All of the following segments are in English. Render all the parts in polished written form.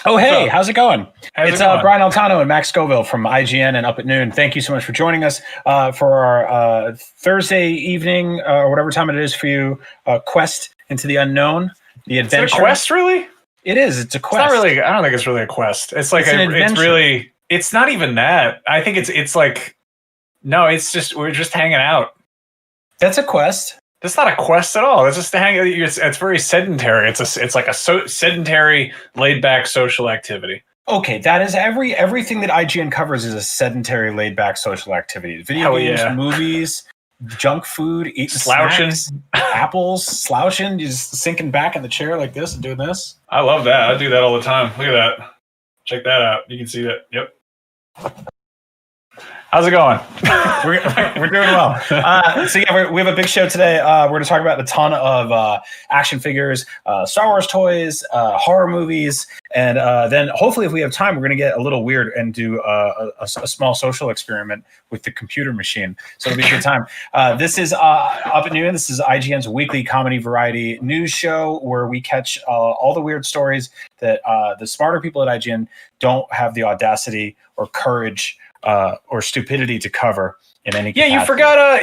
Oh, What's hey, up? how's it going? How's It's it going? Brian Altano and Max Scoville from IGN and Up at Noon. Thank you so much for joining us for our Thursday evening or whatever time it is for you. Quest into the unknown, the Is it a adventure. quest, really? It is. It's a It's quest. not really. I don't think it's really a quest. It's like It's an it's adventure. really. It's not even that. I think it's like. No, it's just we're just hanging out. That's a quest. That's not a quest at all. It's just to hang. It's very sedentary. It's like a sedentary, laid back social activity. Okay, that is everything that IGN covers is a sedentary, laid back social activity. Video Hell games, yeah. movies, junk food, eating Slouching. snacks, apples, slouching, just sinking back in the chair like this and doing this. I love that. I do that all the time. Look at that. Check that out. You can see that. Yep. How's it going? We're doing well. So yeah, we have a big show today. We're going to talk about a ton of action figures, Star Wars toys, horror movies, and then hopefully, if we have time, we're going to get a little weird and do a small social experiment with the computer machine. So it'll be a good time. This is Up at Noon. This is IGN's weekly comedy variety news show where we catch all the weird stories that the smarter people at IGN don't have the audacity or courage or stupidity to cover in any capacity.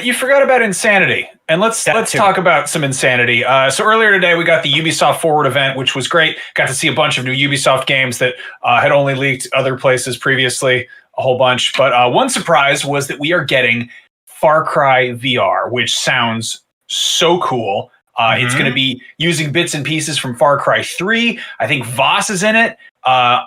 You forgot about insanity, and let's talk about some insanity. So earlier today we got the Ubisoft Forward event, which was great. Got to see a bunch of new Ubisoft games that had only leaked other places previously, a whole bunch. But one surprise was that we are getting Far Cry VR, which sounds so cool. It's going to be using bits and pieces from Far Cry 3. I think Voss is in it.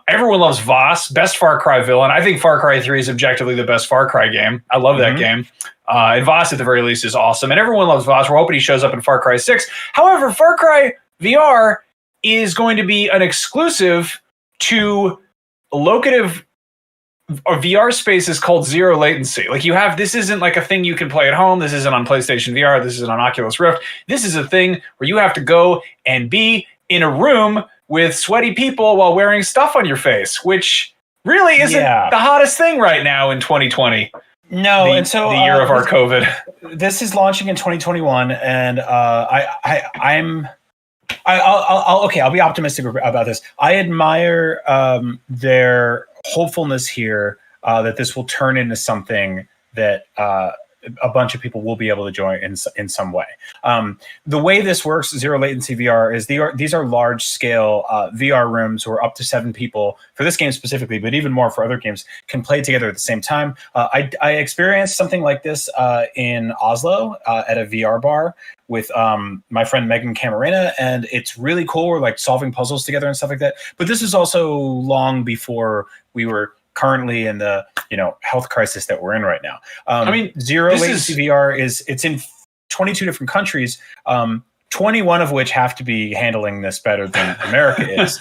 Everyone loves Voss, best Far Cry villain. I think Far Cry 3 is objectively the best Far Cry game. I love that game. And Voss, at the very least, is awesome. And everyone loves Voss. We're hoping he shows up in Far Cry 6. However, Far Cry VR is going to be an exclusive to locative VR spaces called zero latency. Like this isn't like a thing you can play at home. This isn't on PlayStation VR. This isn't on Oculus Rift. This is a thing where you have to go and be in a room with sweaty people while wearing stuff on your face, which really isn't the hottest thing right now in 2020. No, and so the year of our COVID. This is launching in 2021, and I'll be optimistic about this. I admire their hopefulness here that this will turn into something that a bunch of people will be able to join in some way. The way this works, zero latency VR, is these are large scale VR rooms where up to 7 people, for this game specifically, but even more for other games, can play together at the same time. I experienced something like this in Oslo at a VR bar with my friend Megan Camarena, and it's really cool. We're like solving puzzles together and stuff like that. But this is also long before we were currently in the health crisis that we're in right now. Zero latency VR it's in 22 different countries, 21 of which have to be handling this better than America is.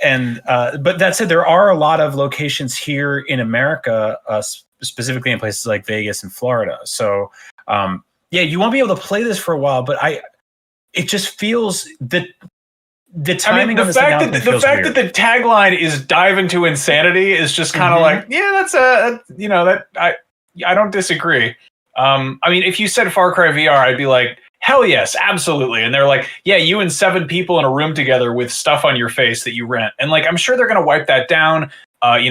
And but that said, there are a lot of locations here in America, specifically in places like Vegas and Florida. So you won't be able to play this for a while, but it just feels that the timing on this announcement feels weird. The fact that the tagline is "dive into insanity" is just kind of like, that's I don't disagree. If you said Far Cry VR, I'd be like, hell yes, absolutely. And they're like, yeah, you and 7 people in a room together with stuff on your face that you rent, and like I'm sure they're gonna wipe that down. They're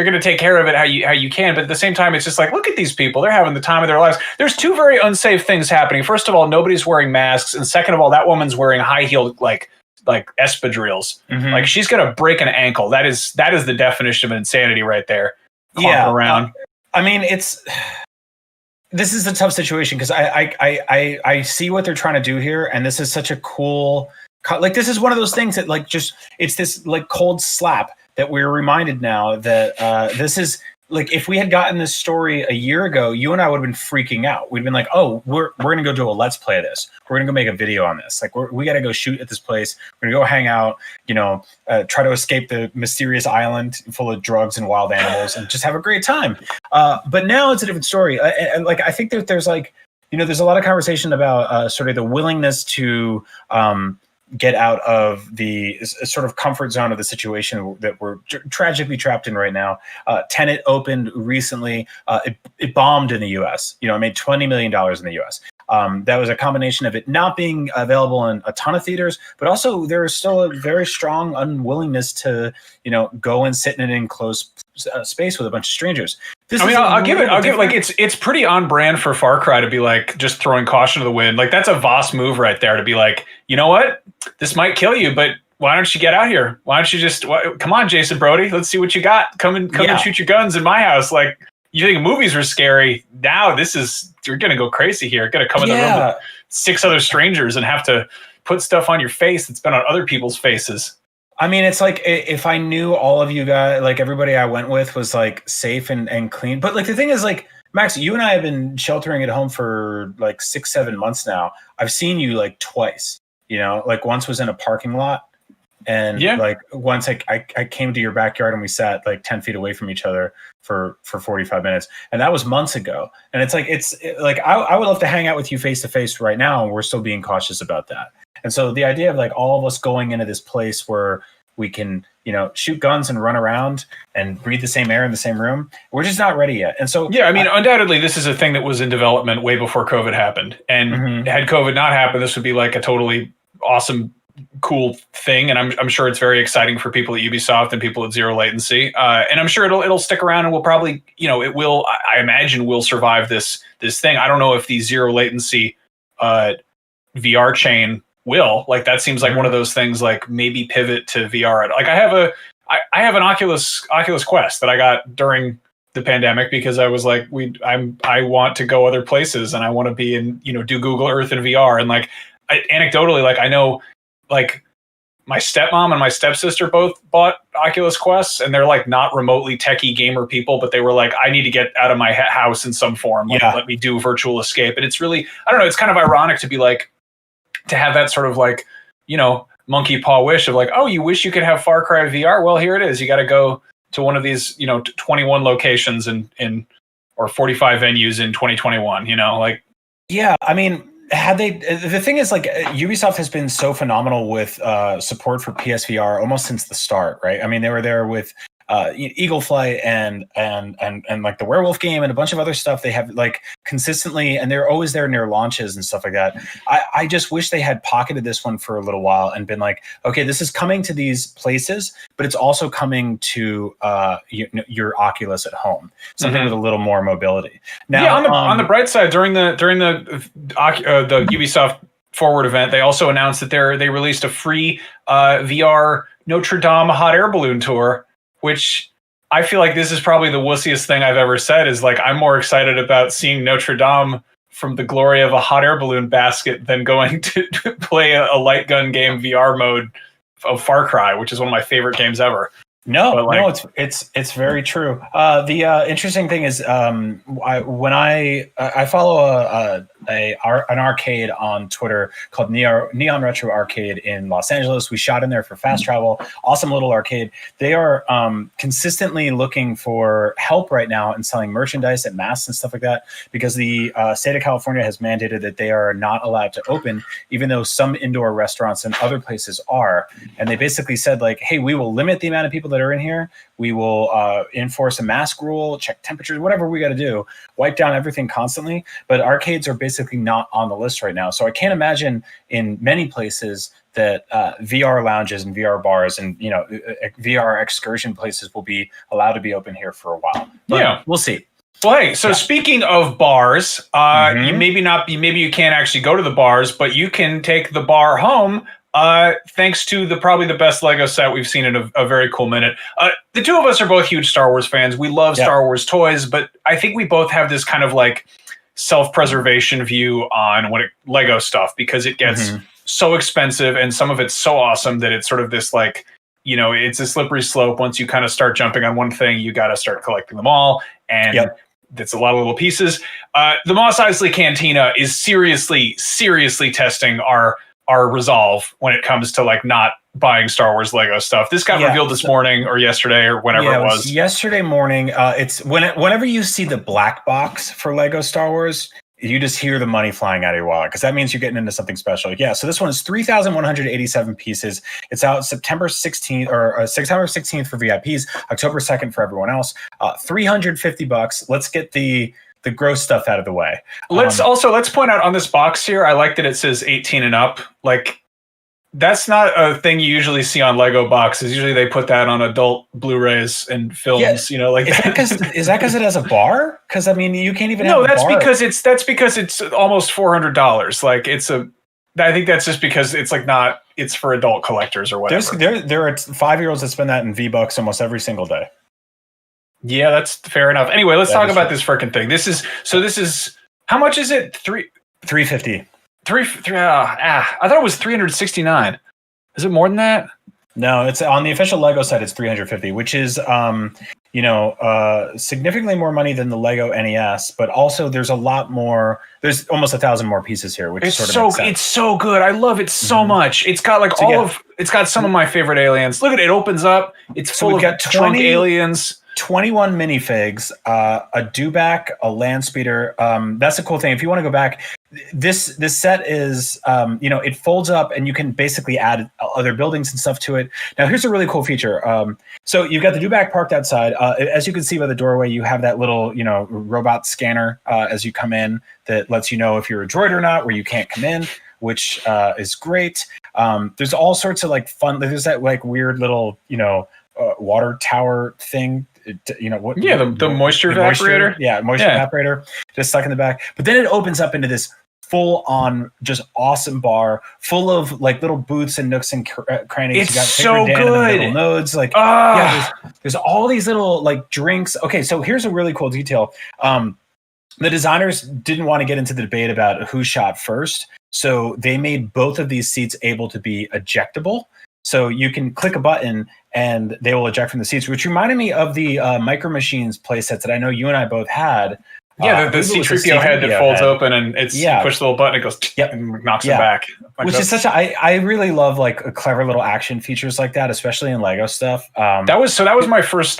gonna take care of it how you can, but at the same time, it's just like, look at these people. They're having the time of their lives. There's 2 very unsafe things happening. First of all, nobody's wearing masks, and second of all, that woman's wearing high-heeled like espadrilles. Like she's gonna break an ankle. That is the definition of insanity right there. Around. This is a tough situation because I see what they're trying to do here, and this is such a cool. This is one of those things that it's this like cold slap that we're reminded now that this is like, if we had gotten this story a year ago, you and I would have been freaking out. We'd been like, oh, we're going to go do a let's play of this. We're going to go make a video on this. Like we got to go shoot at this place. We're going to go hang out, try to escape the mysterious island full of drugs and wild animals and just have a great time. But now it's a different story. And I think that there's there's a lot of conversation about sort of the willingness to get out of the sort of comfort zone of the situation that we're tragically trapped in right now. Tenet opened recently. It bombed in the U.S. It made $20 million in the U.S. That was a combination of it not being available in a ton of theaters, but also there is still a very strong unwillingness to, go and sit in an enclosed space with a bunch of strangers. I'll give it like it's pretty on brand for Far Cry to be like just throwing caution to the wind. Like that's a Voss move right there to be like, you know what, this might kill you, but why don't you get out here? Why don't you just come on, Jason Brody? Let's see what you got. Come and shoot your guns in my house. Like you think movies were scary? Now you're gonna go crazy here. You're gonna come in the room with 6 other strangers and have to put stuff on your face that's been on other people's faces. I mean, it's like if I knew all of you guys, like everybody I went with was like safe and clean. But like the thing is, like Max, you and I have been sheltering at home for like 6-7 months now. I've seen you like twice. Like once was in a parking lot, and like once I came to your backyard and we sat like 10 feet away from each other for 45 minutes, and that was months ago. And it's like I would love to hang out with you face to face right now, and we're still being cautious about that. And so the idea of like all of us going into this place where we can, shoot guns and run around and breathe the same air in the same room, we're just not ready yet. And so, undoubtedly, this is a thing that was in development way before COVID happened. And had COVID not happened, this would be like a totally awesome, cool thing. And I'm sure it's very exciting for people at Ubisoft and people at Zero Latency. And I'm sure it'll stick around and we'll probably, it will, I imagine will survive this thing. I don't know if the Zero Latency VR chain will, like that seems like one of those things, like maybe pivot to VR. Like I have an Oculus Quest that I got during the pandemic because I was like, I want to go other places and I want to be in, do Google Earth in VR. And like anecdotally, like I know like my stepmom and my stepsister both bought Oculus Quests, and they're like not remotely techie gamer people, but they were like, I need to get out of my house in some form. Like, let me do virtual escape. And it's really, I don't know, it's kind of ironic to be like, to have that sort of like, monkey paw wish of like, oh, you wish you could have Far Cry VR? Well, here it is. You got to go to one of these, 21 locations in or 45 venues in 2021, like. Yeah, I mean, the thing is like Ubisoft has been so phenomenal with support for PSVR almost since the start, right? I mean, they were there with Eagle Flight and like the Werewolf game and a bunch of other stuff. They have like consistently, and they're always there near launches and stuff like that. I just wish they had pocketed this one for a little while and been like, okay, this is coming to these places, but it's also coming to your Oculus at home, something with a little more mobility. Now, on the bright side, during the Ubisoft Forward event, they also announced that they released a free VR Notre Dame hot air balloon tour, which I feel like this is probably the wussiest thing I've ever said, is like, I'm more excited about seeing Notre Dame from the glory of a hot air balloon basket than going to play a light gun game VR mode of Far Cry, which is one of my favorite games ever. No, it's very true. The interesting thing is, when I follow an arcade on Twitter called Neon Retro Arcade in Los Angeles. We shot in there for Fast Travel. Awesome little arcade. They are consistently looking for help right now in selling merchandise and masks and stuff like that, because the state of California has mandated that they are not allowed to open, even though some indoor restaurants and other places are. And they basically said like, hey, we will limit the amount of people that are in here. We will enforce a mask rule, check temperatures, whatever we got to do, wipe down everything constantly. But arcades are basically not on the list right now. So I can't imagine in many places that VR lounges and VR bars and VR excursion places will be allowed to be open here for a while. But we'll see. Well, hey, so speaking of bars, you maybe you can't actually go to the bars, but you can take the bar home. Thanks to probably the best Lego set we've seen in a very cool minute. The two of us are both huge Star Wars fans. We love Star Wars toys, but I think we both have this kind of like self-preservation view on Lego stuff, because it gets so expensive and some of it's so awesome that it's sort of this like, it's a slippery slope. Once you kind of start jumping on one thing, you got to start collecting them all. And that's a lot of little pieces. The Mos Eisley Cantina is seriously testing our resolve when it comes to like not buying Star Wars Lego stuff. This got revealed this morning or yesterday or whenever it was. Yesterday morning. It's whenever you see the black box for Lego Star Wars, you just hear the money flying out of your wallet, because that means you're getting into something special. Yeah, so this one is 3,187 pieces. It's out September 16th or September 16th for VIPs, October 2nd for everyone else. $350. Let's get the the gross stuff out of the way. Let's point out on this box here, I like that it says 18 and up. Like, that's not a thing you usually see on Lego boxes. Usually they put that on adult Blu-rays and films, you know, like is that because it has a bar? Because I mean, you can't even. No, that's because it's almost $400. Like I think that's just because it's like not. It's for adult collectors or whatever. There are 5-year-olds that spend that in V-Bucks almost every single day. Yeah, that's fair enough. Anyway, let's talk about this frickin' thing. This is how much is it? $350. I thought it was 369. Is it more than that? No, it's on the official Lego site. It's 350, which is significantly more money than the Lego NES. But also, there's a lot more. There's almost 1,000 more pieces here, which it's sort of makes sense. It's so good. I love it so much. It's got it's got some of my favorite aliens. Look at it. It opens up. It's full of drunk aliens. 21 minifigs, a dewback, a land speeder. That's a cool thing. If you want to go back, this set is, it folds up and you can basically add other buildings and stuff to it. Now, here's a really cool feature. So you've got the dewback parked outside. As you can see by the doorway, you have that little, robot scanner as you come in that lets you know if you're a droid or not, where you can't come in, which is great. There's all sorts of like fun. There's that like weird little, water tower thing. The moisture evaporator. Moisture evaporator just stuck in the back. But then it opens up into this full-on, just awesome bar full of like little booths and nooks and crannies. It's so good. Little nodes, there's all these little like drinks. Okay, so here's a really cool detail. The designers didn't want to get into the debate about who shot first, so they made both of these seats able to be ejectable. So you can click a button and they will eject from the seats, which reminded me of the Micro Machines playsets that I know you and I both had. Yeah, the C-3PO head that folds open and you push the little button, it goes and knocks it back. Which is I really love like a clever little action features like that, especially in Lego stuff. That was my first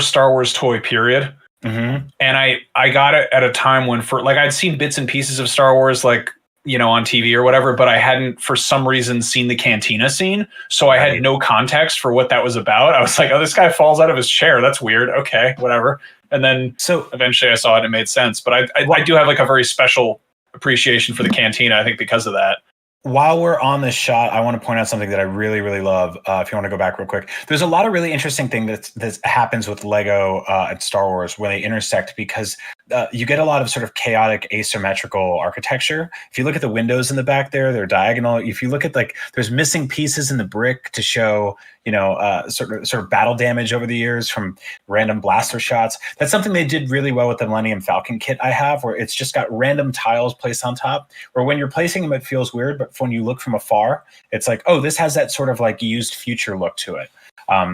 Star Wars toy, period. Mm-hmm. And I got it at a time when I'd seen bits and pieces of Star Wars on TV or whatever, but I hadn't for some reason seen the Cantina scene. So I had no context for what that was about. I was like, oh, this guy falls out of his chair. That's weird. Okay, whatever. And then eventually I saw it and it made sense. But I do have like a very special appreciation for the Cantina, I think, because of that. While we're on this shot, I want to point out something that I really, really love. If you want to go back real quick, there's a lot of really interesting things that happens with Lego and Star Wars when they intersect, because you get a lot of sort of chaotic asymmetrical architecture. If you look at the windows in the back there, they're diagonal. If you look at there's missing pieces in the brick to show, sort of battle damage over the years from random blaster shots. That's something they did really well with the Millennium Falcon kit I have, where it's just got random tiles placed on top, where when you're placing them, it feels weird, but when you look from afar, it's like, oh, this has that sort of like used future look to it.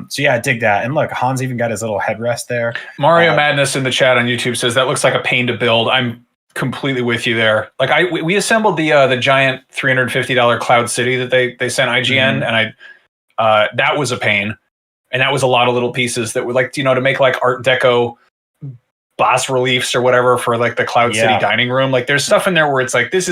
So yeah, I dig that. And look, Hans even got his little headrest there. Mario Madness in the chat on YouTube says that looks like a pain to build. I'm completely with you there. Like we assembled the giant $350 Cloud City that they sent IGN, and that was a pain, and that was a lot of little pieces that were like, to make like Art Deco bas reliefs or whatever for like the Cloud City dining room. Like there's stuff in there where it's like, this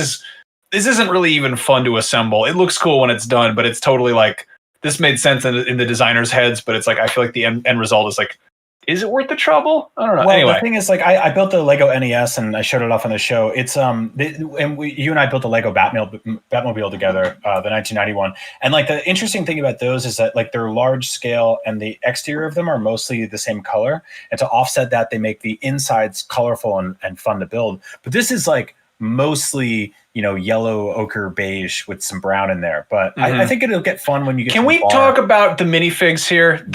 isn't really even fun to assemble. It looks cool when it's done, but it's totally like, this made sense in the designers' heads, but it's like, I feel like the end result is like, is it worth the trouble? I don't know. Well, anyway, the thing is, like, I built the Lego NES and I showed it off on the show. It's you and I built the Lego Batmobile together, the 1991. And like the interesting thing about those is that like they're large scale and the exterior of them are mostly the same color. And to offset that, they make the insides colorful and fun to build. But this is like mostly yellow, ochre, beige with some brown in there. But I think it'll get fun when you get. Can we talk about the minifigs here?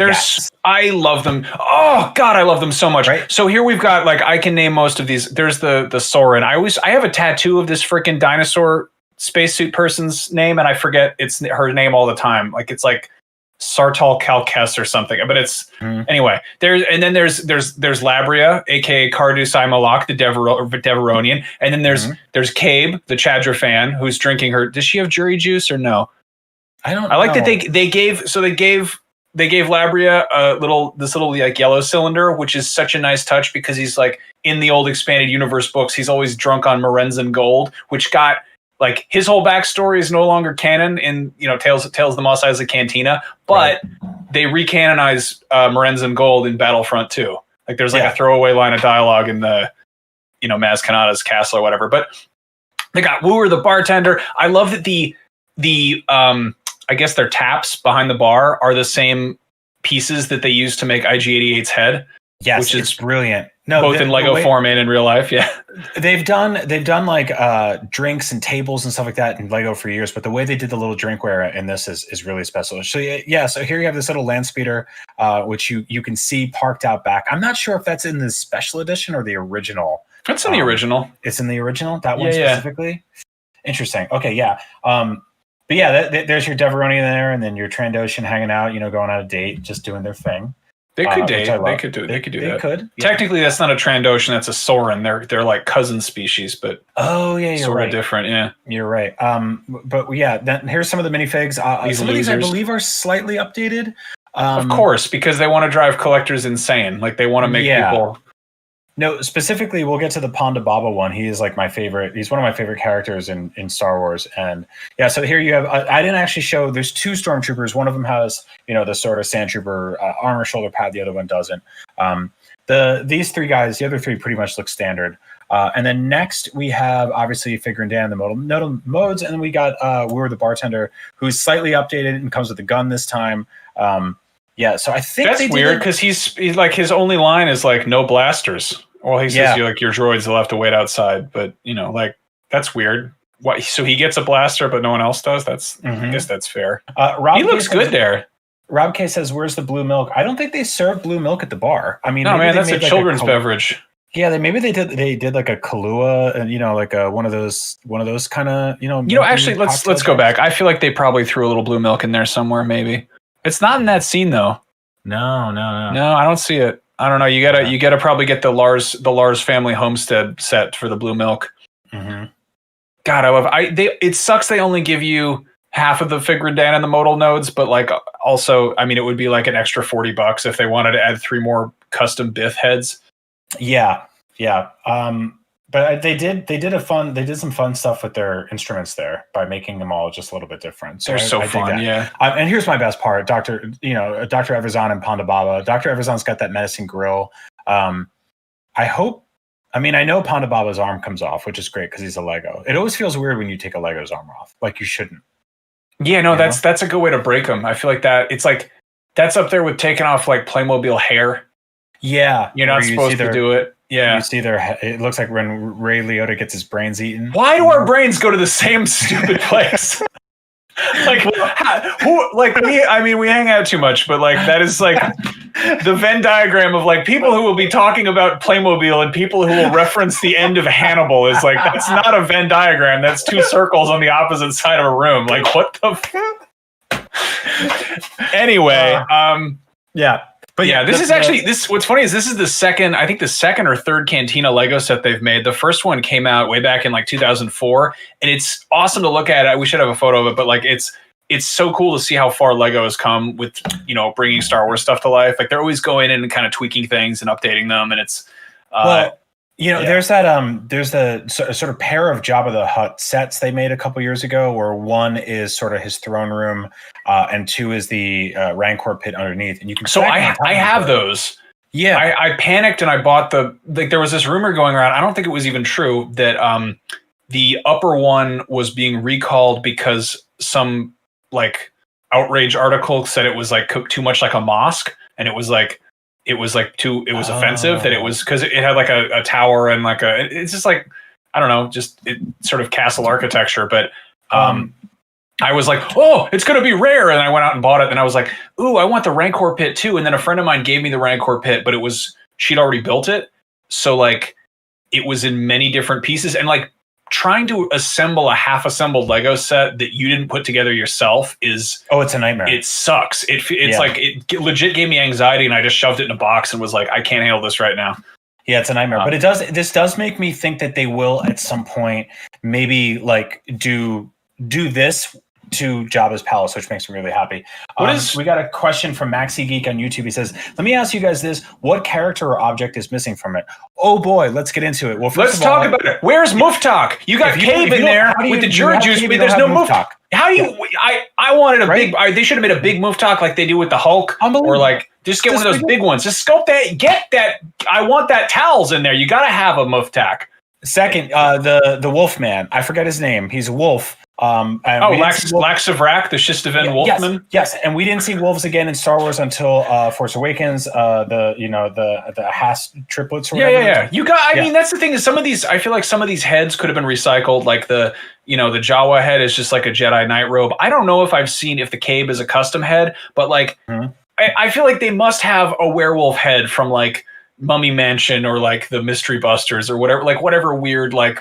I love them. Oh God, I love them so much. Right? So here we've got, like, I can name most of these. There's the Soren. I have a tattoo of this freaking dinosaur spacesuit person's name, and I forget her name all the time. Like it's like Sartal Kalkes or something, but it's anyway. There's Labria, aka Carducei Malak, the Deveronian, and then there's Cabe, the Chadra fan, who's drinking her. Does she have jury juice or no? I don't. I like that they gave Labria this little like yellow cylinder, which is such a nice touch because he's like in the old expanded universe books, he's always drunk on Morenzen Gold, which got. Like his whole backstory is no longer canon in Tales of the Mos Eisley Cantina, but they recanonize Morenzen Gold in Battlefront 2. Like there's like a throwaway line of dialogue in the Maz Kanata's castle or whatever. But they got Wooer the bartender. I love that the I guess their taps behind the bar are the same pieces that they use to make IG-88's head. Yes, which is is brilliant. No, both in Lego form and in real life. Yeah, they've done like drinks and tables and stuff like that in Lego for years, but the way they did the little drinkware in this is really special. So yeah, so here you have this little land speeder, which you can see parked out back. I'm not sure if that's in the special edition or the original. That's in the original. It's in the original. That one specifically. Interesting. Okay, yeah. But yeah, there's your Deveroni there, and then your Trandoshan hanging out, going on a date, just doing their thing. They could date. They could do that. They could. Yeah. Technically, that's not a Trandoshan. That's a Soren. They're like cousin species, but you're sort right. of different. Yeah, you're right. But yeah, then here's some of the minifigs. Some of these I believe are slightly updated. Of course, because they want to drive collectors insane. Like they want to make people. No, specifically, we'll get to the Ponda Baba one. He is like my favorite. He's one of my favorite characters in Star Wars. And yeah, so here you have, I didn't actually show, there's two Stormtroopers. One of them has, the sort of Sand Trooper armor shoulder pad. The other one doesn't. These three guys, the other three pretty much look standard. And then next we have obviously Figure and Dan in the modal modes. And then we got Wooer the bartender, who's slightly updated and comes with a gun this time. Yeah, so I think that's weird because he's like his only line is like no blasters. Well, he says your droids will have to wait outside, but like that's weird. What? So he gets a blaster, but no one else does. I guess that's fair. Rob, he looks good there. Rob K says, "Where's the blue milk?" I don't think they serve blue milk at the bar. I mean, no, man, that's a children's beverage. Yeah, they did like a Kahlua and like one of those kind of actually let's go back. I feel like they probably threw a little blue milk in there somewhere. Maybe. It's not in that scene though. No, I don't see it. I don't know. You gotta probably get the Lars family homestead set for the blue milk. Mm-hmm. God, it sucks they only give you half of the Figure Dan and the modal nodes, but like also, I mean, it would be like an extra $40 if they wanted to add 3 more custom Biff heads. Yeah. But they did some fun stuff with their instruments there by making them all just a little bit different. So they're so fun, yeah. And here's my best part: Dr. Evazan and Ponda Baba. Dr. Evazan's got that menacing grill. I know Ponda Baba's arm comes off, which is great because he's a Lego. It always feels weird when you take a Lego's arm off, like you shouldn't. Yeah, no, that's a good way to break them. I feel like that it's like that's up there with taking off like Playmobil hair. Yeah, you're not supposed to do it. Yeah, you see it looks like when Ray Liotta gets his brains eaten. Why do our brains go to the same stupid place? Like, we hang out too much, but like that is like the Venn diagram of like people who will be talking about Playmobil and people who will reference the end of Hannibal is like that's not a Venn diagram. That's 2 circles on the opposite side of a room. Like what the? Anyway, yeah. But yeah, this is actually what's funny is this is the second or third Cantina Lego set they've made. The first one came out way back in like 2004, and it's awesome to look at. We should have a photo of it, but like it's so cool to see how far Lego has come with bringing Star Wars stuff to life. Like they're always going in and kind of tweaking things and updating them, and it's there's the sort of pair of Jabba the Hutt sets they made a couple years ago, where one is sort of his throne room, and 2 is the Rancor pit underneath. And you can. So I have those. Yeah, I panicked and I bought there was this rumor going around. I don't think it was even true that the upper one was being recalled because some like outrage article said it was like cooked too much like a mosque, and it was offensive that it was because it had like a tower and like it's just like I don't know, just it sort of castle architecture. But I was like, oh, it's gonna be rare, and I went out and bought it. And I was like, ooh, I want the Rancor pit too. And then a friend of mine gave me the Rancor pit, but she'd already built it, so like it was in many different pieces, and like trying to assemble a half-assembled Lego set that you didn't put together yourself it's a nightmare. It sucks. It's like it legit gave me anxiety, and I just shoved it in a box and was like, I can't handle this right now. Yeah, it's a nightmare. But this does make me think that they will at some point maybe like do this to Jabba's palace, which makes me really happy. We got a question from Maxi Geek on YouTube. He says, let me ask you guys this. What character or object is missing from it? Oh boy, let's get into it. Well, let's talk about it. Where's Muftak? You got Cave in there with the Jura juice, but there's no Muftak. How do you? I wanted a big. They should have made a big Muftak like they do with the Hulk, or like just get one of those big ones. Just sculpt that. Get that. I want that towels in there. You got to have a Muftak. Second, the Wolf Man. I forget his name. He's a wolf. Laxavrak, the Shistavan Wolfman. Yes, and we didn't see wolves again in Star Wars until Force Awakens. The Haas triplets. Or whatever. Yeah. I mean, that's the thing. Is some of these? I feel like some of these heads could have been recycled. Like the Jawa head is just like a Jedi Knight robe. I don't know if I've seen if the Cabe is a custom head, but like I feel like they must have a werewolf head from like Mummy Mansion or like the Mystery Busters or whatever. Like whatever weird like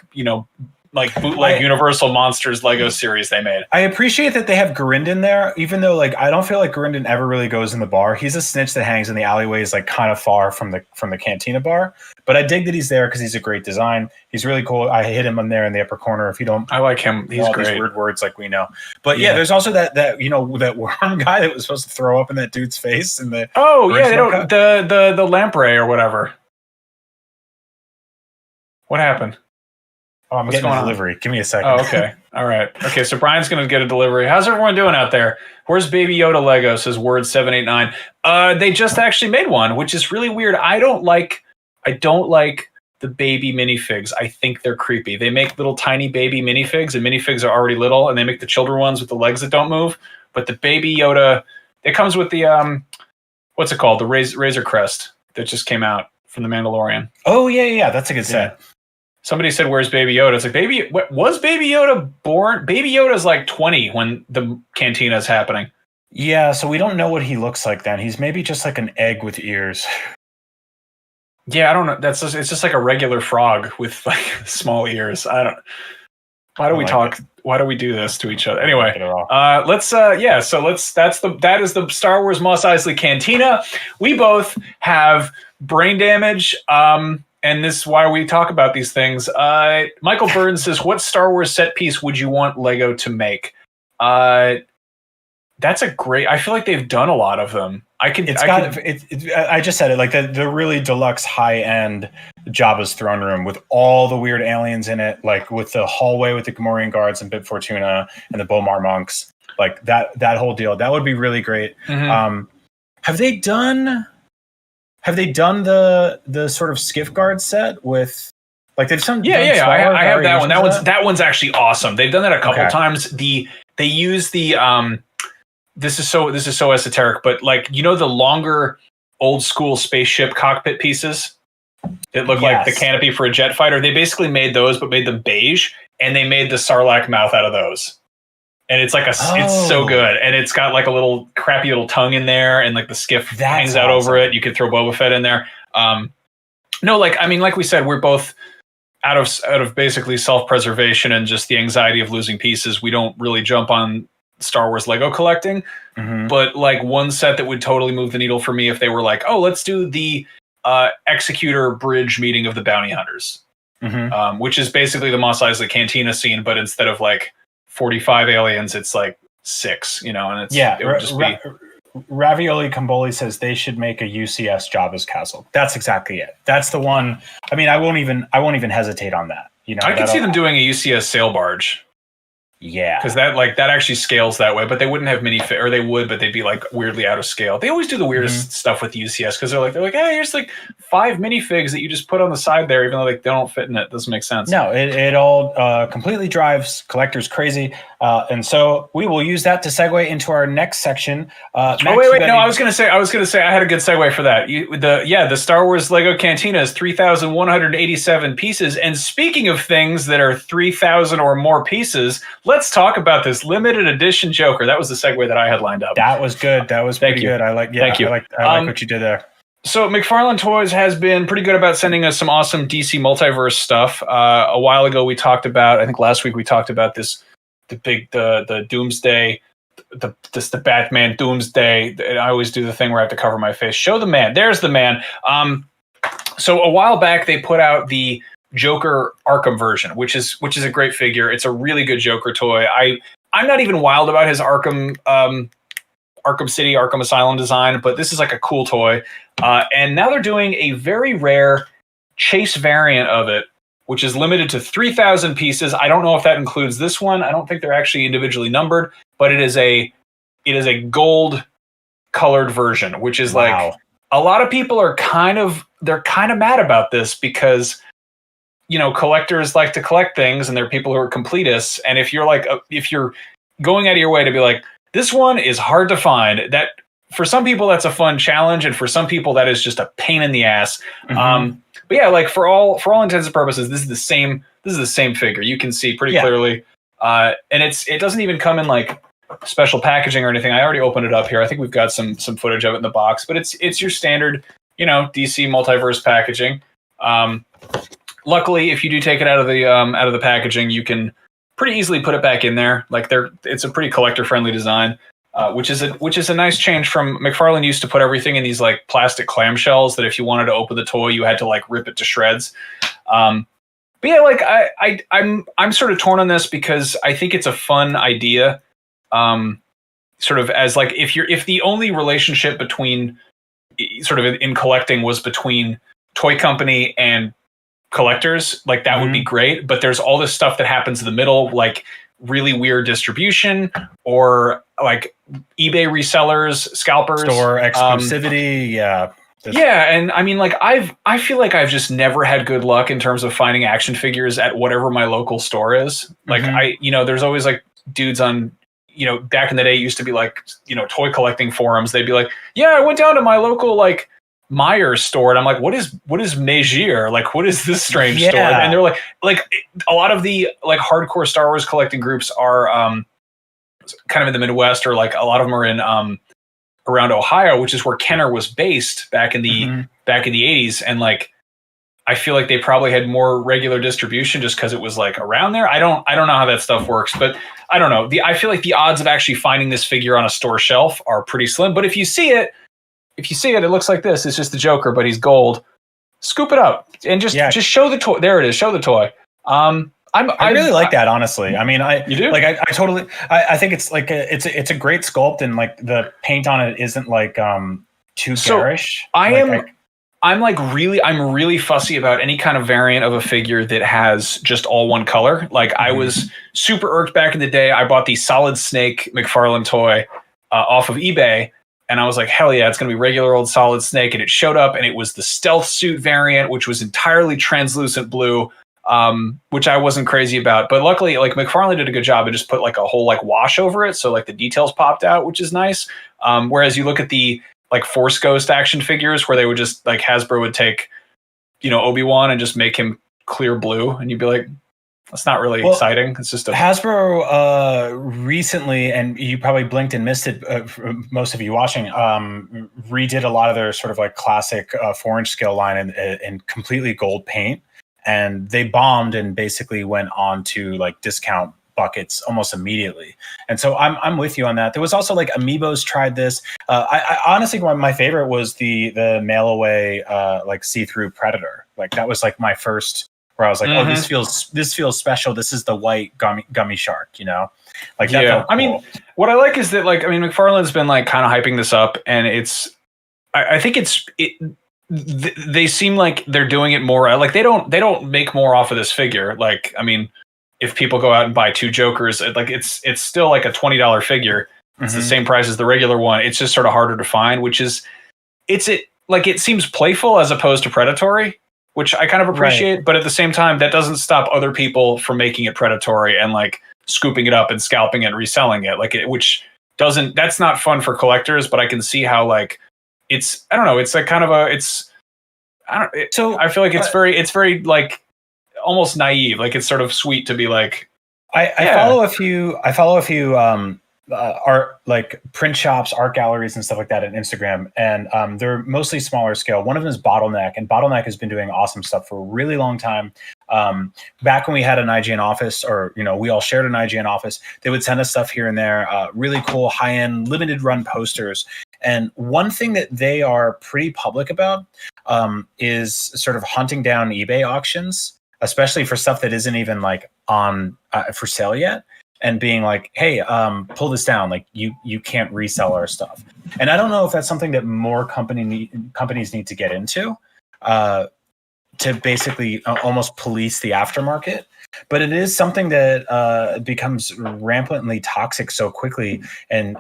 bootleg Universal Monsters Lego series they made. I appreciate that they have Gurinden there, even though like I don't feel like Gurinden ever really goes in the bar. He's a snitch that hangs in the alleyways, like kind of far from the Cantina bar. But I dig that he's there because he's a great design. He's really cool. I hit him on there in the upper corner. If you don't, I like him. He's great. These weird words like we know. But yeah, there's also that that worm guy that was supposed to throw up in that dude's face in the the lamprey or whatever. What happened? Oh, I'm getting a delivery. Give me a second. Oh, okay. All right. Okay, so Brian's going to get a delivery. How's everyone doing out there? Where's Baby Yoda Lego, says Word 789. They just actually made one, which is really weird. I don't like the baby minifigs. I think they're creepy. They make little tiny baby minifigs, and minifigs are already little, and they make the children ones with the legs that don't move. But the Baby Yoda, it comes with the, what's it called? The Razor Crest that just came out from The Mandalorian. Oh, yeah. That's a good set. Somebody said, "Where's Baby Yoda?" It's like, was Baby Yoda born? Baby Yoda's like 20 when the Cantina is happening. Yeah, so we don't know what he looks like then. He's maybe just like an egg with ears. Yeah, I don't know. It's just like a regular frog with like small ears. I don't. Why do we talk? Why do we do this to each other? Anyway, that is the Star Wars Mos Eisley Cantina. We both have brain damage. And this is why we talk about these things. Michael Burns says, what Star Wars set piece would you want Lego to make? That's a great... I feel like they've done a lot of them. I just said it, like the really deluxe high-end Jabba's throne room with all the weird aliens in it, like with the hallway with the Gamorrean guards and Bib Fortuna and the Bomar monks. Like that whole deal. That would be really great. Mm-hmm. Have they done the sort of skiff guard set with like they've done? I have that one. That one's actually awesome. They've done that a couple times. They use the this is so esoteric, but like the longer old school spaceship cockpit pieces that look like the canopy for a jet fighter. They basically made those, but made them beige, and they made the Sarlacc mouth out of those. And it's like it's so good, and it's got like a little crappy little tongue in there, and like the skiff hangs out over it. You could throw Boba Fett in there. Like we said, we're both out of basically self-preservation and just the anxiety of losing pieces. We don't really jump on Star Wars Lego collecting, but like one set that would totally move the needle for me if they were like, oh, let's do the Executor Bridge meeting of the bounty hunters, which is basically the Mos Eisley Cantina scene, but instead of like 45 aliens, it's like 6, and it would just be... Ravioli Comboli says they should make a UCS Jabba's Castle. That's exactly it. That's the one. I mean, I won't even hesitate on that. I can see them doing a UCS sail barge. Yeah, because that actually scales that way, but they wouldn't have or they would, but they'd be like weirdly out of scale. They always do the weirdest stuff with the UCS because they're like, hey, here's like 5 minifigs that you just put on the side there, even though like they don't fit in it. Doesn't make sense. No, it all completely drives collectors crazy, and so we will use that to segue into our next section. Max, wait, no, I was gonna say I had a good segue for that. The Star Wars Lego Cantina is 3,187 pieces, and speaking of things that are 3,000 or more pieces. Let's talk about this limited edition Joker. That was the segue that I had lined up. That was good. That was pretty good. Thank you. I like what you did there. So Mcfarlane Toys has been pretty good about sending us some awesome DC multiverse stuff. A while ago, we talked about, I think last week we talked about the Doomsday, the Batman Doomsday. I always do the thing where I have to cover my face. Show the man. There's the man. So a while back, they put out the Joker Arkham version, which is a great figure. It's a really good Joker toy. I'm not even wild about his Arkham City, Arkham Asylum design, but this is like a cool toy. And now they're doing a very rare chase variant of it, which is limited to 3,000 pieces. I don't know if that includes this one. I don't think they're actually individually numbered, but it is a gold colored version, which is like a lot of people are kind of mad about this because collectors like to collect things, and there are people who are completists. And if you're going out of your way to be like, this one is hard to find, that for some people that's a fun challenge, and for some people that is just a pain in the ass. But yeah, like for all intents and purposes, this is the same figure. You can see pretty clearly, and it doesn't even come in like special packaging or anything. I already opened it up here. I think we've got some footage of it in the box, but it's your standard, DC multiverse packaging. Luckily, if you do take it out of the packaging, you can pretty easily put it back in there. Like it's a pretty collector friendly design, which is a nice change from McFarlane used to put everything in these like plastic clamshells that if you wanted to open the toy, you had to like rip it to shreds. But yeah, like I'm sort of torn on this because I think it's a fun idea. Sort of as like if the only relationship between sort of in collecting was between toy company and collectors, like that would be great. But there's all this stuff that happens in the middle, like really weird distribution or like eBay resellers, scalpers, store exclusivity. Yeah, and I mean, like I feel like I've just never had good luck in terms of finding action figures at whatever my local store is. Like there's always like dudes on, back in the day, it used to be like, toy collecting forums. They'd be like, yeah, I went down to my local like Myers store, and I'm like, what is Megier? Like, what is this strange store? And they're like a lot of the like hardcore Star Wars collecting groups are kind of in the Midwest, or like a lot of them are in around Ohio, which is where Kenner was based back in the 80s. And like, I feel like they probably had more regular distribution just because it was like around there. I don't know how that stuff works, but I don't know. I feel like the odds of actually finding this figure on a store shelf are pretty slim. But if you see it, it looks like this. It's just the Joker, but he's gold. Scoop it up and just show the toy. There it is. Show the toy. I really like that, honestly. I mean, you do? Like, I totally, I think it's like it's a great sculpt, and like the paint on it isn't like too garish. I'm really fussy about any kind of variant of a figure that has just all one color. Like I was super irked back in the day. I bought the Solid Snake McFarlane toy off of eBay, and I was like, hell yeah, it's going to be regular old Solid Snake. And it showed up, and it was the stealth suit variant, which was entirely translucent blue, which I wasn't crazy about. But luckily, like McFarlane did a good job and just put like a whole like wash over it, so like the details popped out, which is nice. Whereas you look at the like Force Ghost action figures where they would just like Hasbro would take, Obi-Wan and just make him clear blue, and you'd be like, that's not really exciting. It's just Hasbro recently, and you probably blinked and missed it, for most of you watching, redid a lot of their sort of like classic 4-inch scale line in completely gold paint, and they bombed and basically went on to like discount buckets almost immediately. And so I'm with you on that. There was also like Amiibos tried this. I honestly, my favorite was the mail away like see-through Predator. Like that was like my first, where I was like, oh, this feels special. This is the white gummy shark, like that. Yeah, cool. I mean, what I like is that like, I mean, McFarlane's been like kind of hyping this up, and I think they seem like they're doing it more. Like they don't make more off of this figure. Like, I mean, if people go out and buy 2 Jokers, like it's still like a $20 figure. It's the same price as the regular one. It's just sort of harder to find, which is it seems playful as opposed to predatory, which I kind of appreciate. Right. But at the same time, that doesn't stop other people from making it predatory and like scooping it up and scalping it and reselling it. Like that's not fun for collectors, but I can see how like it's, I don't know, it's like kind of I feel like it's very like almost naive. Like it's sort of sweet to be like, I follow a few art, like print shops, art galleries and stuff like that on Instagram. And they're mostly smaller scale. One of them is Bottleneck, and Bottleneck has been doing awesome stuff for a really long time. Back when we had an IGN office, or, we all shared an IGN office, they would send us stuff here and there, really cool high-end limited run posters. And one thing that they are pretty public about is sort of hunting down eBay auctions, especially for stuff that isn't even like on for sale yet, and being like, hey, pull this down. Like you can't resell our stuff. And I don't know if that's something that more companies need to get into, to basically almost police the aftermarket. But it is something that becomes rampantly toxic so quickly, and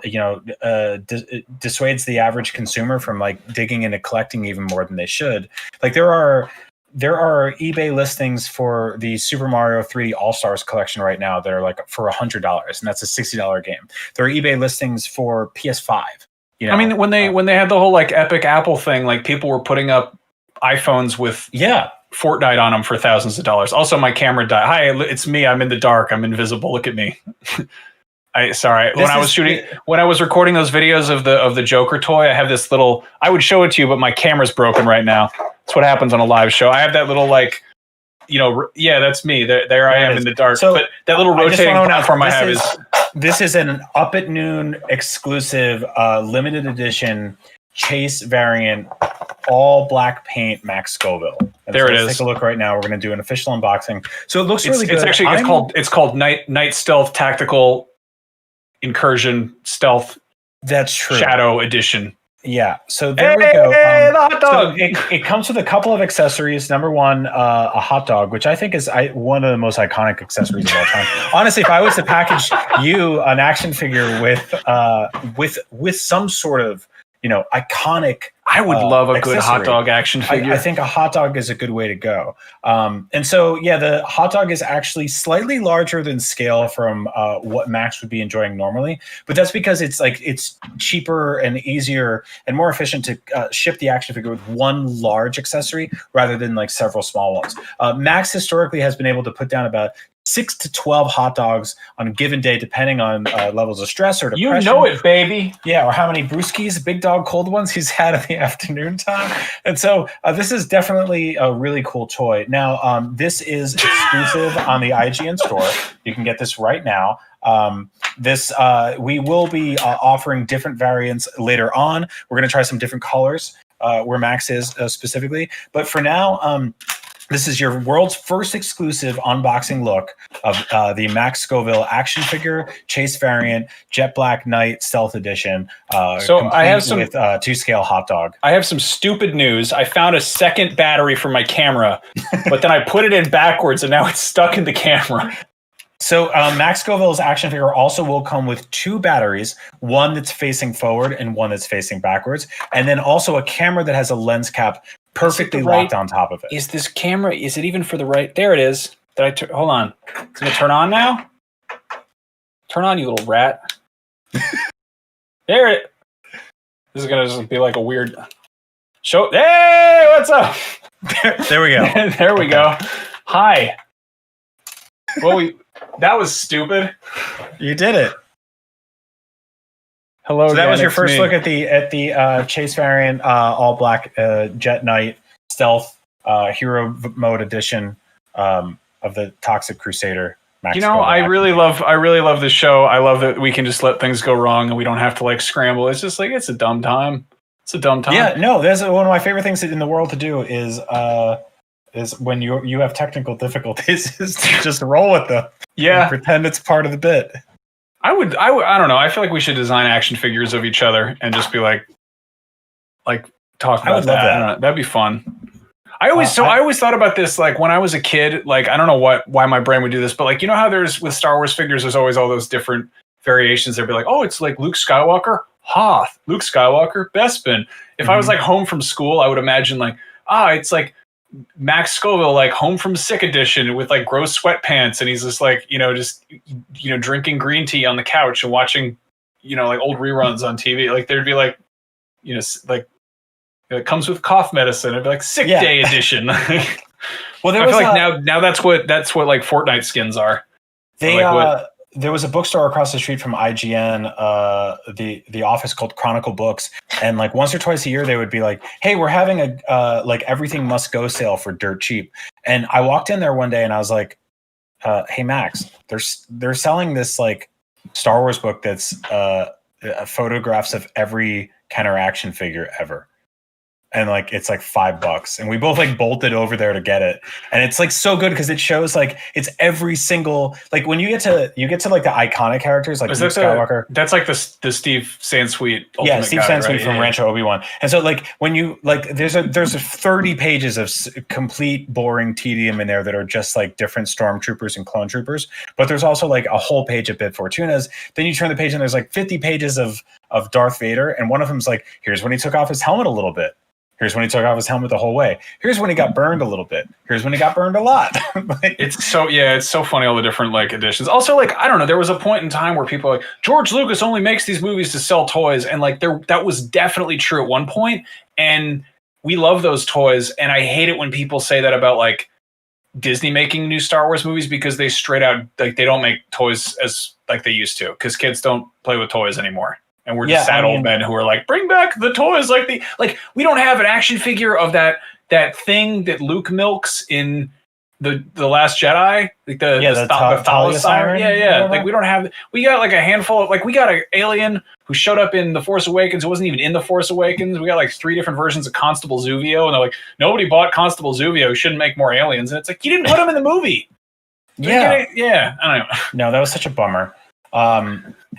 dissuades the average consumer from like digging into collecting even more than they should. Like there are there are eBay listings for the Super Mario 3D All Stars collection right now that are like for $100, and that's a $60 game. There are eBay listings for PS5. You know, I mean, when they had the whole like Epic Apple thing, like people were putting up iPhones with Fortnite on them for thousands of dollars. Also, my camera died. Hi, it's me. I'm in the dark. I'm invisible. Look at me. When I was recording those videos of the Joker toy, I have this little. I would show it to you, but my camera's broken right now. That's what happens on a live show. I have that little that's me. There I am in the dark. So, but that little rotating platform I have is. This is an Up at Noon exclusive, limited edition Chase variant, all black paint Max Scoville. And there so it is. Take a look right now. We're going to do an official unboxing. So it looks really good. It's called Night Stealth Tactical Incursion Stealth. That's true. Shadow Edition. Yeah. So there we go. The hot dog. So it comes with a couple of accessories. Number one, a hot dog, which I think is one of the most iconic accessories of all time. Honestly, if I was to package you an action figure with some sort of iconic. I would love a good hot dog action figure. I think a hot dog is a good way to go. And so, the hot dog is actually slightly larger than scale from what Max would be enjoying normally. But that's because it's cheaper and easier and more efficient to ship the action figure with one large accessory rather than like several small ones. Max historically has been able to put down about 6 to 12 hot dogs on a given day, depending on levels of stress or depression. You know it, baby. Yeah, or how many brewskis, big dog cold ones he's had in the afternoon time. And so this is definitely a really cool toy. Now, this is exclusive on the IGN store. You can get this right now. We will be offering different variants later on. We're going to try some different colors where Max is specifically. But for now, this is your world's first exclusive unboxing look of the Max Scoville action figure, Chase variant, Jet Black Knight Stealth Edition. So I have some with 2-scale hot dog. I have some stupid news. I found a second battery for my camera, but then I put it in backwards, and now it's stuck in the camera. So Max Scoville's action figure also will come with 2 batteries, one that's facing forward and one that's facing backwards, and then also a camera that has a lens cap perfectly locked on top of it. Is this camera, is it even for the right? There it is. Hold on. It's going to turn on now? Turn on, you little rat. This is going to just be like a weird show. Hey, what's up? There we go. There we go. Hi. Well, that was stupid. You did it. Hello. So that was your first look at the Chase variant, all black Jet Knight Stealth Hero Mode Edition of the Toxic Crusader. Max I really love this show. I love that we can just let things go wrong and we don't have to like scramble. It's just like it's a dumb time. It's a dumb time. Yeah, no, that's one of my favorite things in the world to do is when you have technical difficulties is to just roll with them. Yeah, and pretend it's part of the bit. I don't know. I feel like we should design action figures of each other and just be like talk about I would love that. That'd be fun. I always thought about this like when I was a kid. Like I don't know why my brain would do this, but like how there's with Star Wars figures, there's always all those different variations. They'd be like, oh, it's like Luke Skywalker, Hoth, Luke Skywalker, Bespin. If I was like home from school, I would imagine like it's like Max Scoville, like home from sick edition with like gross sweatpants, and he's just like drinking green tea on the couch and watching like old reruns on TV. Like there'd be like like it comes with cough medicine. It'd be like sick day edition. Well, I feel like now that's what like Fortnite skins are. There was a bookstore across the street from IGN, the office called Chronicle Books, and like once or twice a year they would be like, "Hey, we're having a like everything must go sale for dirt cheap." And I walked in there one day and I was like, "Hey Max, they're selling this like Star Wars book that's photographs of every Kenner action figure ever." And like it's like $5, and we both like bolted over there to get it, and it's like so good because it shows like it's every single like when you get to like the iconic characters like Luke Skywalker. That's like the Steve Sansweet. Steve Sansweet from Rancho Obi-Wan. And so like when you like there's 30 pages of complete boring tedium in there that are just like different stormtroopers and clone troopers, but there's also like a whole page of Bib Fortunas. Then you turn the page and there's like 50 pages of Darth Vader, and one of them's like, here's when he took off his helmet a little bit. Here's when he took off his helmet the whole way. Here's when he got burned a little bit. Here's when he got burned a lot. It's so funny, all the different like editions. Also, like, I don't know, there was a point in time where people were like, George Lucas only makes these movies to sell toys, and like that was definitely true at one point, and we love those toys, and I hate it when people say that about like Disney making new Star Wars movies, because they straight out like they don't make toys as like they used to, because kids don't play with toys anymore. And we're just sad old men who are like, bring back the toys. Like we don't have an action figure of that thing that Luke milks in the Last Jedi, like the Thalia siren. Yeah. Like we don't have. We got like a handful of like we got an alien who showed up in The Force Awakens. It wasn't even in The Force Awakens. We got like 3 different versions of Constable Zuvio, and they're like, nobody bought Constable Zuvio. We shouldn't make more aliens. And it's like, you didn't put him in the movie. I don't know. No, that was such a bummer.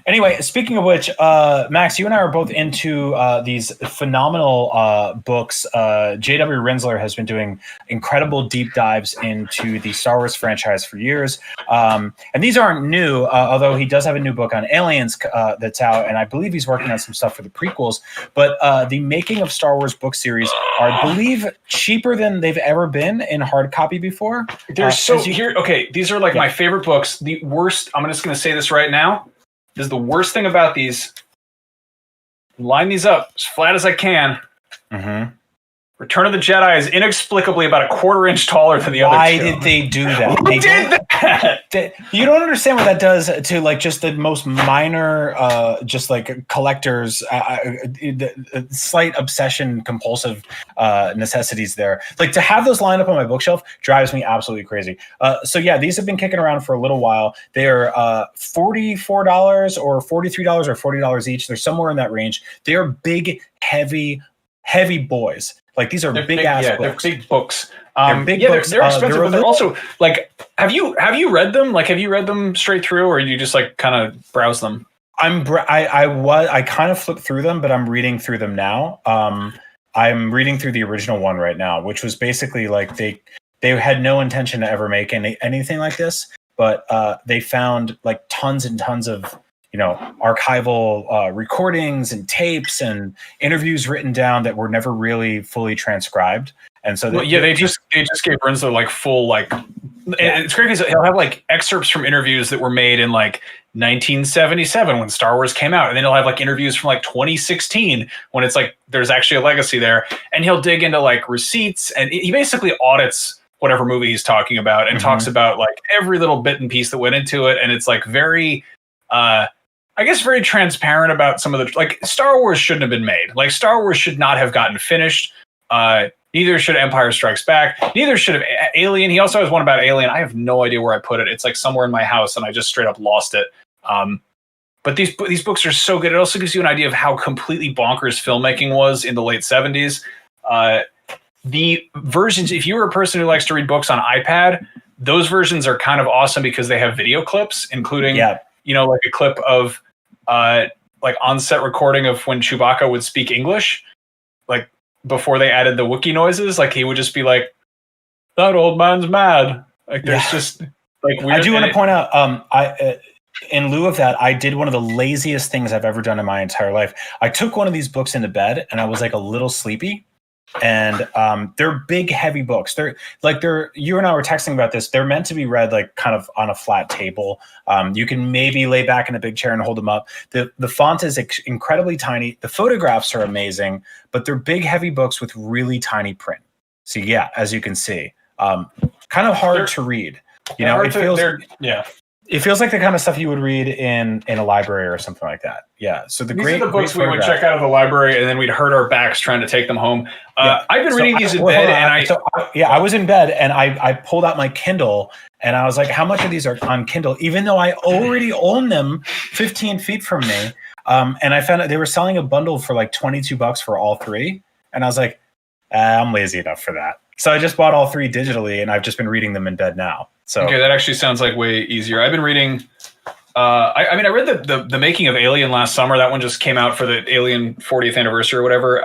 Anyway, speaking of which, Max, you and I are both into these phenomenal books. J.W. Rinsler has been doing incredible deep dives into the Star Wars franchise for years. And these aren't new, although he does have a new book on aliens that's out, and I believe he's working on some stuff for the prequels. But the Making of Star Wars book series are, I believe, cheaper than they've ever been in hard copy before. They're these are like my favorite books. The worst, I'm just going to say this right now. This is the worst thing about these. Line these up as flat as I can. Mm-hmm. Return of the Jedi is inexplicably about a 1/4 inch taller than the other two. Why did they do that? Who did that? You don't understand what that does to like just the most minor, just like collectors, slight obsession, compulsive necessities there. Like to have those lined up on my bookshelf drives me absolutely crazy. So yeah, these have been kicking around for a little while. They're $44 or $43 or $40 each. They're somewhere in that range. They are big, heavy boys. Like these are big ass books. They're big books. They're big books. They're expensive, but they're also like. Have you read them? Like, have you read them straight through, or you just like kind of browse them? I kind of flipped through them, but I'm reading through them now. I'm reading through the original one right now, which was basically like they had no intention to ever make anything like this, but they found like tons and tons of archival recordings and tapes and interviews written down that were never really fully transcribed. And so they just gave Rinsler like full like it's great because he'll have like excerpts from interviews that were made in like 1977 when Star Wars came out, and then he'll have like interviews from like 2016 when it's like there's actually a legacy there, and he'll dig into like receipts, and he basically audits whatever movie he's talking about and talks about like every little bit and piece that went into it, and it's like very I guess very transparent about some of the like Star Wars shouldn't have been made. Like Star Wars should not have gotten finished. Neither should Empire Strikes Back. Neither should have Alien. He also has one about Alien. I have no idea where I put it. It's like somewhere in my house, and I just straight up lost it. But these books are so good. It also gives you an idea of how completely bonkers filmmaking was in the late 70s. The versions, if you were a person who likes to read books on iPad, those versions are kind of awesome because they have video clips, including like a clip of like on-set recording of when Chewbacca would speak English, like before they added the Wookiee noises. Like he would just be like, "That old man's mad." Like there's just like weird. I do want to point out, in lieu of that, I did one of the laziest things I've ever done in my entire life. I took one of these books into bed, and I was like a little sleepy. And they're big, heavy books. They're you and I were texting about this. They're meant to be read like kind of on a flat table. You can maybe lay back in a big chair and hold them up. The font is incredibly tiny. The photographs are amazing, but they're big, heavy books with really tiny print. So yeah, as you can see, kind of hard to read. It feels like the kind of stuff you would read in a library or something like that. Yeah. So these are the books we would check out of the library, and then we'd hurt our backs trying to take them home. I've been reading these in bed, and I was in bed, and I pulled out my Kindle, and I was like, "How much of these are on Kindle?" Even though I already own them 15 feet from me, and I found out they were selling a bundle for like $22 for all 3, and I was like, "I'm lazy enough for that." So I just bought all 3 digitally, and I've just been reading them in bed now. So okay, that actually sounds like way easier. I've been reading. I read the Making of Alien last summer. That one just came out for the Alien 40th anniversary or whatever.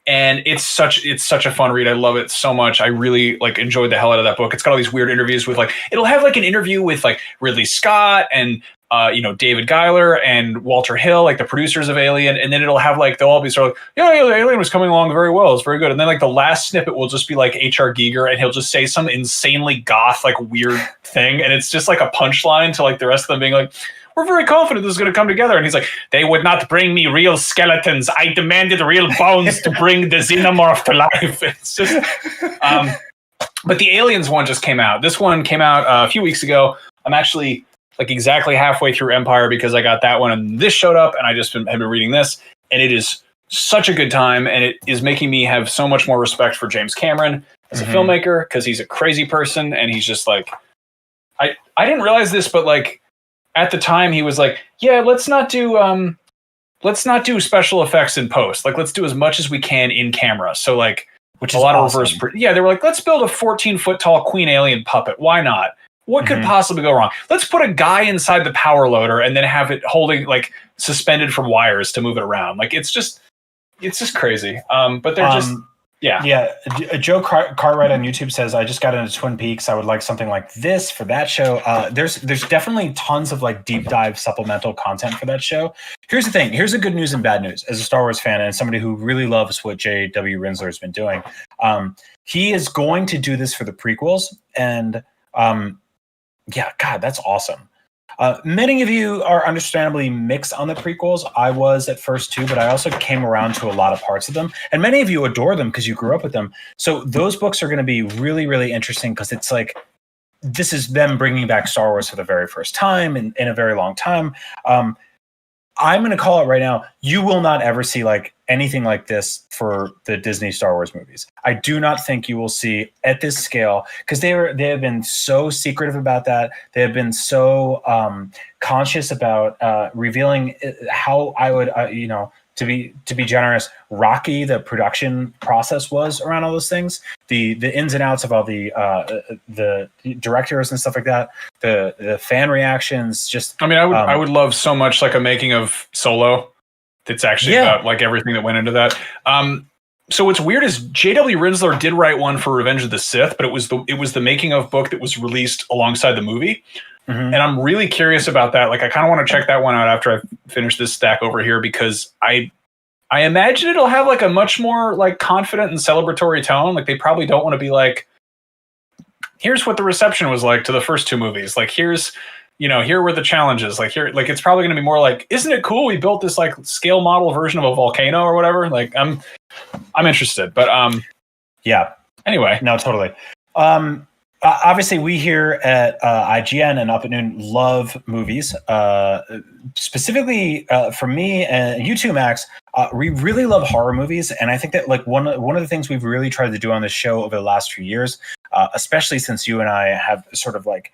And it's such a fun read. I love it so much. I really like enjoyed the hell out of that book. It's got all these weird interviews with like it'll have like an interview with like Ridley Scott and David Giler and Walter Hill, like the producers of Alien, and then it'll have like they'll all be sort of like, yeah, Alien was coming along very well, it's very good, and then like the last snippet will just be like H.R. Giger, and he'll just say some insanely goth like weird thing, and it's just like a punchline to like the rest of them being like, we're very confident this is going to come together, and he's like, they would not bring me real skeletons, I demanded real bones to bring the xenomorph to life. It's just but the Aliens one just came out. This one came out a few weeks ago. I'm actually like exactly halfway through Empire because I got that one and this showed up, and I just have been reading this, and it is such a good time, and it is making me have so much more respect for James Cameron as a filmmaker, because he's a crazy person, and he's just like, I didn't realize this, but like at the time he was like, yeah, let's not do special effects in post, like let's do as much as we can in camera. So like, which is a lot awesome. Of reverse. They were like, let's build a 14-foot tall Queen Alien puppet. Why not? What could possibly go wrong? Let's put a guy inside the power loader and then have it holding like suspended from wires to move it around. Like it's just crazy. But they're Joe Cartwright on YouTube says, I just got into Twin Peaks. I would like something like this for that show. There's definitely tons of like deep dive supplemental content for that show. Here's the thing. Here's the good news and bad news. As a Star Wars fan and somebody who really loves what J.W. Rinsler has been doing, he is going to do this for the prequels. And God, that's awesome. Many of you are understandably mixed on the prequels. I was at first too, but I also came around to a lot of parts of them. And many of you adore them because you grew up with them. So those books are going to be really, really interesting because it's like, this is them bringing back Star Wars for the very first time in a very long time. I'm going to call it right now. You will not ever see like anything like this for the Disney Star Wars movies. I do not think you will see at this scale, because they have been so secretive about that. They have been so conscious about revealing how I would, to be generous, rocky the production process was around all those things, the ins and outs of all the directors and stuff like that, the fan reactions. Just, I mean, I would love so much like a making of Solo. That's actually about like everything that went into that. So what's weird is J.W. Rinsler did write one for Revenge of the Sith, but it was the making of book that was released alongside the movie. And I'm really curious about that. Like, I kind of want to check that one out after I finish this stack over here, because I imagine it'll have like a much more like confident and celebratory tone. Like, they probably don't want to be like, here's what the reception was like to the first two movies. Like, here were the challenges. Like, here, like, it's probably going to be more like, isn't it cool we built this like scale model version of a volcano or whatever? Like, I'm interested, but anyway, no, totally. Obviously, we here at IGN and Up at Noon love movies. Specifically for me and you too, Max, we really love horror movies, and I think that like one of the things we've really tried to do on this show over the last few years, especially since you and I have sort of like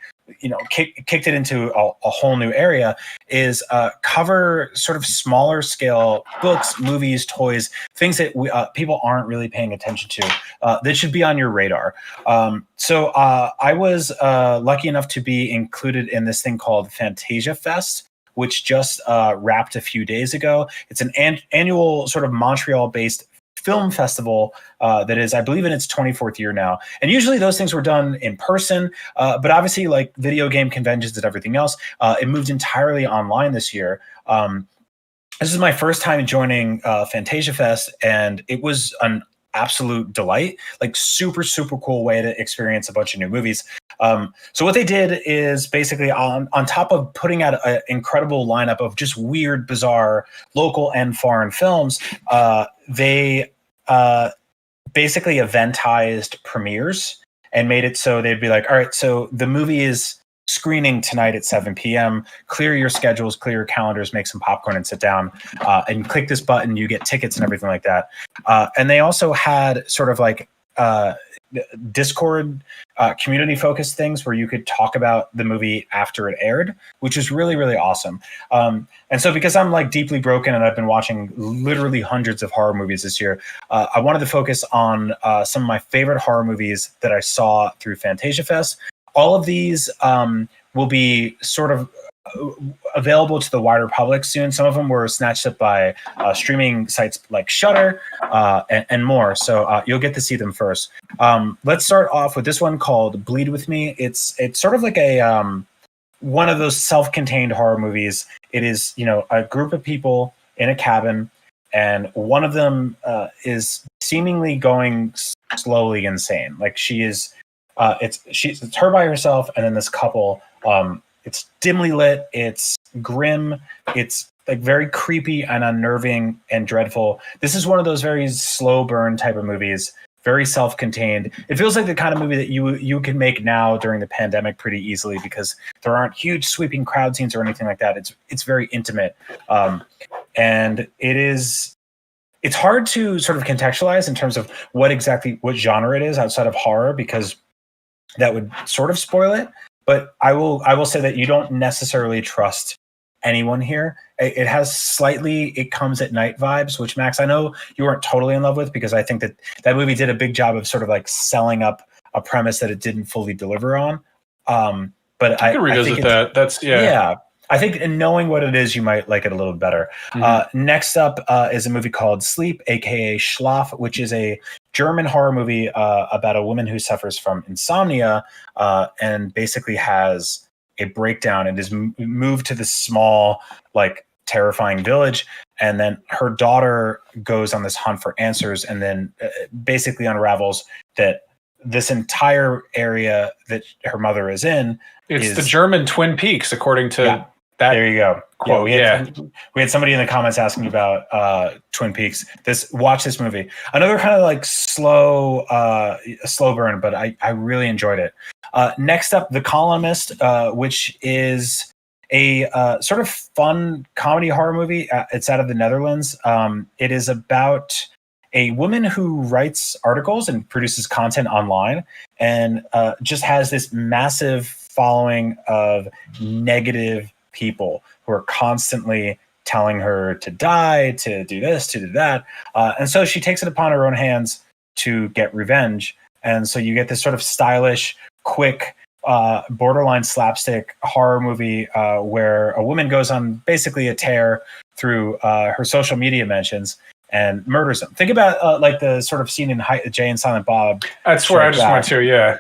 kicked it into a whole new area, is cover sort of smaller scale books, movies, toys, things that people aren't really paying attention to that should be on your radar. So I was lucky enough to be included in this thing called Fantasia Fest, which just wrapped a few days ago. It's an annual sort of Montreal-based film festival that is, I believe, in its 24th year now. And usually those things were done in person, but obviously, like video game conventions and everything else, it moved entirely online this year. This is my first time joining Fantasia Fest, and it was an absolute delight. Like, super, super cool way to experience a bunch of new movies. So what they did is basically on top of putting out an incredible lineup of just weird, bizarre local and foreign films, they basically eventized premieres and made it so they'd be like, all right, so the movie is screening tonight at 7 p.m. Clear your schedules, clear your calendars, make some popcorn and sit down and click this button. You get tickets and everything like that. And they also had sort of like Discord community focused things where you could talk about the movie after it aired, which is really, really awesome. And so because I'm like deeply broken and I've been watching literally hundreds of horror movies this year, I wanted to focus on some of my favorite horror movies that I saw through Fantasia Fest. All of these will be sort of available to the wider public soon. Some of them were snatched up by streaming sites like Shudder and more. So you'll get to see them first. Let's start off with this one called Bleed With Me. It's sort of like a one of those self-contained horror movies. It is, a group of people in a cabin, and one of them is seemingly going slowly insane. Like it's her by herself, and then this couple. It's dimly lit. It's grim. It's like very creepy and unnerving and dreadful. This is one of those very slow burn type of movies, very self-contained. It feels like the kind of movie that you can make now during the pandemic pretty easily, because there aren't huge sweeping crowd scenes or anything like that. It's very intimate, and it's hard to sort of contextualize in terms of what genre it is outside of horror, because that would sort of spoil it. But I will say that you don't necessarily trust anyone here. It comes at night vibes, which, Max, I know you weren't totally in love with, because I think that movie did a big job of sort of like selling up a premise that it didn't fully deliver on. But I can revisit that. That's yeah. I think in knowing what it is, you might like it a little better. Next up is a movie called Sleep, aka Schlaf, which is a German horror movie about a woman who suffers from insomnia and basically has a breakdown and is moved to this small, like, terrifying village. And then her daughter goes on this hunt for answers, and then basically unravels that this entire area that her mother is in. It's the German Twin Peaks, according to that. There you go. Quote. We had somebody in the comments asking about Twin Peaks. Watch this movie. Another kind of like slow burn, but I really enjoyed it. Next up, The Columnist, which is a sort of fun comedy horror movie. It's out of the Netherlands. It is about a woman who writes articles and produces content online, and just has this massive following of negative people who are constantly telling her to die, to do this, to do that. And so she takes it upon her own hands to get revenge. And so you get this sort of stylish, quick, borderline slapstick horror movie where a woman goes on basically a tear through her social media mentions and murders them. Think about like the sort of scene in Jay and Silent Bob. That's where I just went to, yeah.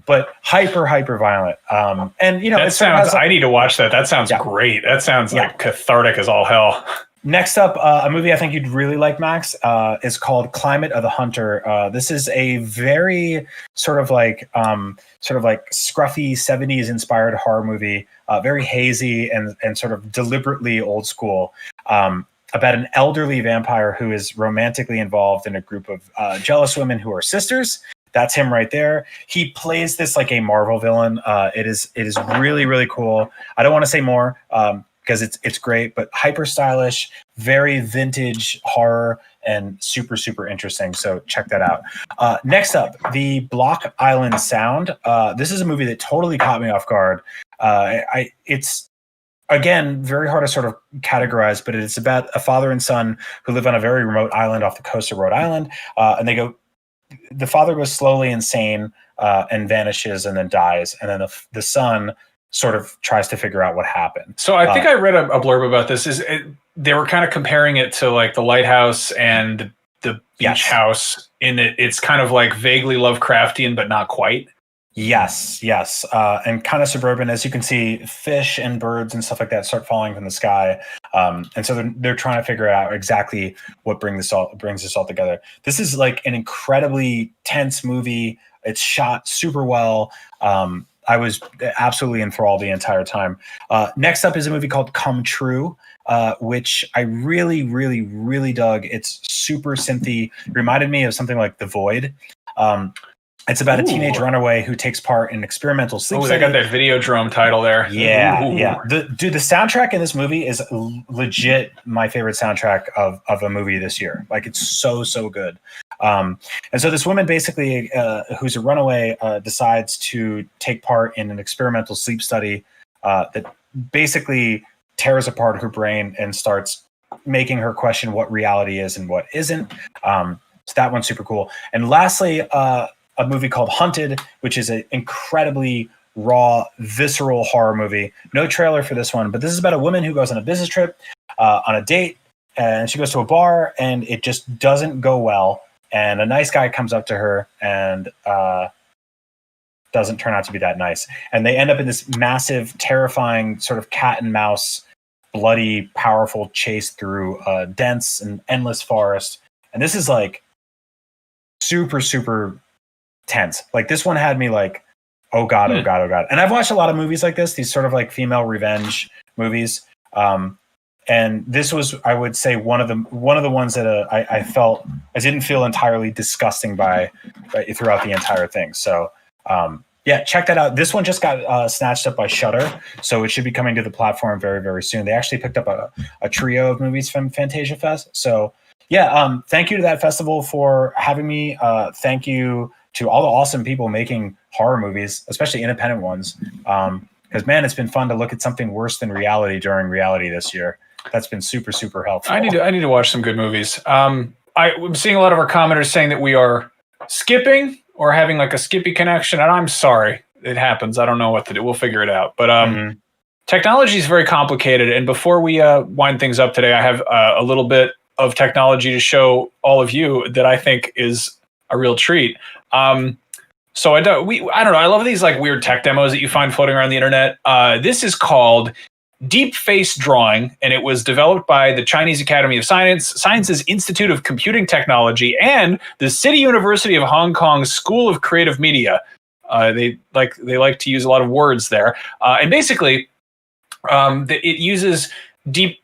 But hyper violent. And that sounds. I need to watch that. That sounds great. That sounds like cathartic as all hell. Next up, a movie I think you'd really like, Max, is called Climate of the Hunter. This is a very sort of like scruffy 70s inspired horror movie, very hazy and sort of deliberately old school. About an elderly vampire who is romantically involved in a group of jealous women who are sisters. That's him right there. He plays this like a Marvel villain. It is really, really cool. I don't want to say more because it's great, but hyper stylish, very vintage horror, and super, super interesting. So check that out. Next up, The Block Island Sound. This is a movie that totally caught me off guard. It's again, very hard to sort of categorize, but it's about a father and son who live on a very remote island off the coast of Rhode Island. And the father goes slowly insane and vanishes and then dies. And then the son sort of tries to figure out what happened. So I think I read a blurb about this. They were kind of comparing it to like The Lighthouse and the Beach House, in it. It's kind of like vaguely Lovecraftian, but not quite. Yes. And kind of suburban. As you can see, fish and birds and stuff like that start falling from the sky. And so they're trying to figure out exactly what brings this all together. This is like an incredibly tense movie. It's shot super well. I was absolutely enthralled the entire time. Next up is a movie called Come True, which I really, really, really dug. It's super synthy. It reminded me of something like The Void. It's about a teenage runaway who takes part in an experimental sleep study. They got that Videodrome title there. Yeah. The soundtrack in this movie is legit my favorite soundtrack of a movie this year. Like, it's so good. And so this woman basically, who's a runaway, decides to take part in an experimental sleep study that basically tears apart her brain and starts making her question what reality is and what isn't. So that one's super cool. And lastly, a movie called Hunted, which is an incredibly raw, visceral horror movie. No trailer for this one, but this is about a woman who goes on a business trip, on a date, and she goes to a bar, and it just doesn't go well. And a nice guy comes up to her and doesn't turn out to be that nice. And they end up in this massive, terrifying sort of cat and mouse, bloody, powerful chase through a dense and endless forest. And this is like super, super tense. Like this one had me like, oh God, oh God, oh God. And I've watched a lot of movies like this, these sort of like female revenge movies. And this was, I would say, one of the ones that I felt I didn't feel entirely disgusting by throughout the entire thing. So yeah, check that out. This one just got snatched up by Shudder, so it should be coming to the platform very, very soon. They actually picked up a trio of movies from Fantasia Fest. So yeah, thank you to that festival for having me. Thank you to all the awesome people making horror movies, especially independent ones. Because man, it's been fun to look at something worse than reality during reality this year. That's been super, super helpful. I need to watch some good movies. I'm seeing a lot of our commenters saying that we are skipping or having like a skippy connection, and I'm sorry. It happens. I don't know what to do. We'll figure it out. But technology is very complicated. And before we wind things up today, I have a little bit of technology to show all of you that I think is a real treat. So I don't know. I love these like weird tech demos that you find floating around the internet. This is called Deep Face Drawing, and it was developed by the Chinese Academy of Sciences Institute of Computing Technology and the City University of Hong Kong's School of Creative Media. They like to use a lot of words there, and basically, it uses deep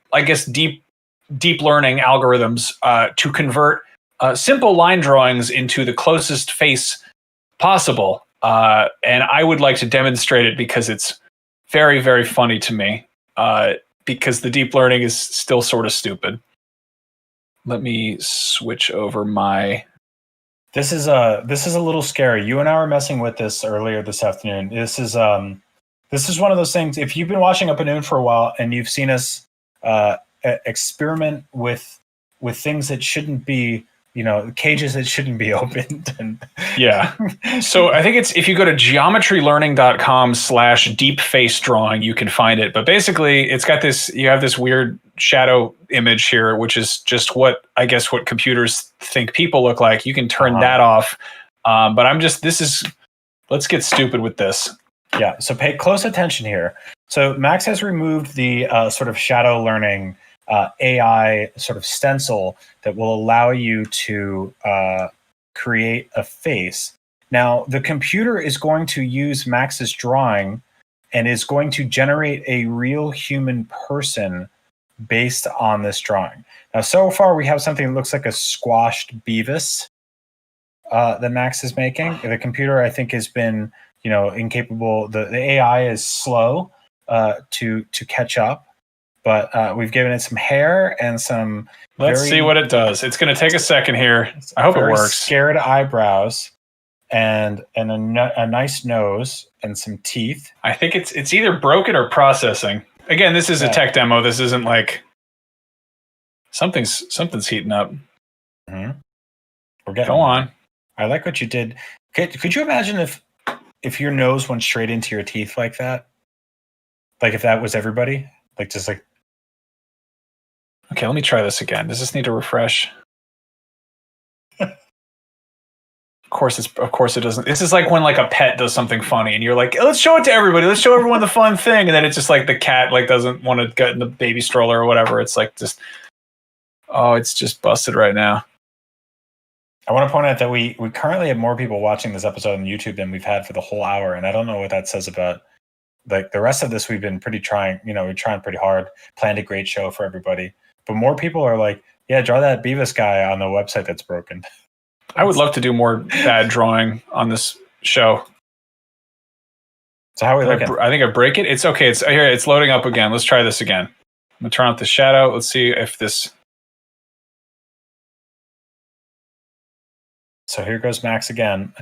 learning algorithms to convert simple line drawings into the closest face possible. And I would like to demonstrate it because it's very, very funny to me. Because the deep learning is still sort of stupid. Let me switch over my. This is a little scary. You and I were messing with this earlier this afternoon. This is one of those things. If you've been watching Up and Noon for a while and you've seen us experiment with things that shouldn't be, cages that shouldn't be opened. And yeah. So I think if you go to geometrylearning.com/deepfacedrawing, you can find it. But basically it's got you have this weird shadow image here, which is just what computers think people look like. You can turn that off. But let's get stupid with this. Yeah. So pay close attention here. So Max has removed the sort of shadow learning AI sort of stencil that will allow you to create a face. Now, the computer is going to use Max's drawing and is going to generate a real human person based on this drawing. Now, so far, we have something that looks like a squashed Beavis that Max is making. The computer, I think, has been incapable. The AI is slow to catch up. But we've given it some hair and some. Let's see what it does. It's going to take a second here. I hope it works. Scared eyebrows and a nice nose and some teeth. I think it's either broken or processing. Again, this is a tech demo. This isn't like something's heating up. Mm-hmm. Go on. I like what you did. Could you imagine if your nose went straight into your teeth like that? Like if that was everybody? Like just like. Okay, let me try this again. Does this need to refresh? Of course it doesn't. This is like when like a pet does something funny and you're like, let's show it to everybody. Let's show everyone the fun thing. And then it's just like the cat like doesn't want to get in the baby stroller or whatever. It's like just, it's just busted right now. I want to point out that we currently have more people watching this episode on YouTube than we've had for the whole hour. And I don't know what that says about like the rest of this. We've been pretty we're trying pretty hard, planned a great show for everybody. But more people are like, yeah, draw that Beavis guy on the website that's broken. I would love to do more bad drawing on this show. So how are we looking? I think I break it. It's okay. It's here. It's loading up again. Let's try this again. I'm going to turn off the shadow. Let's see if this. So here goes Max again.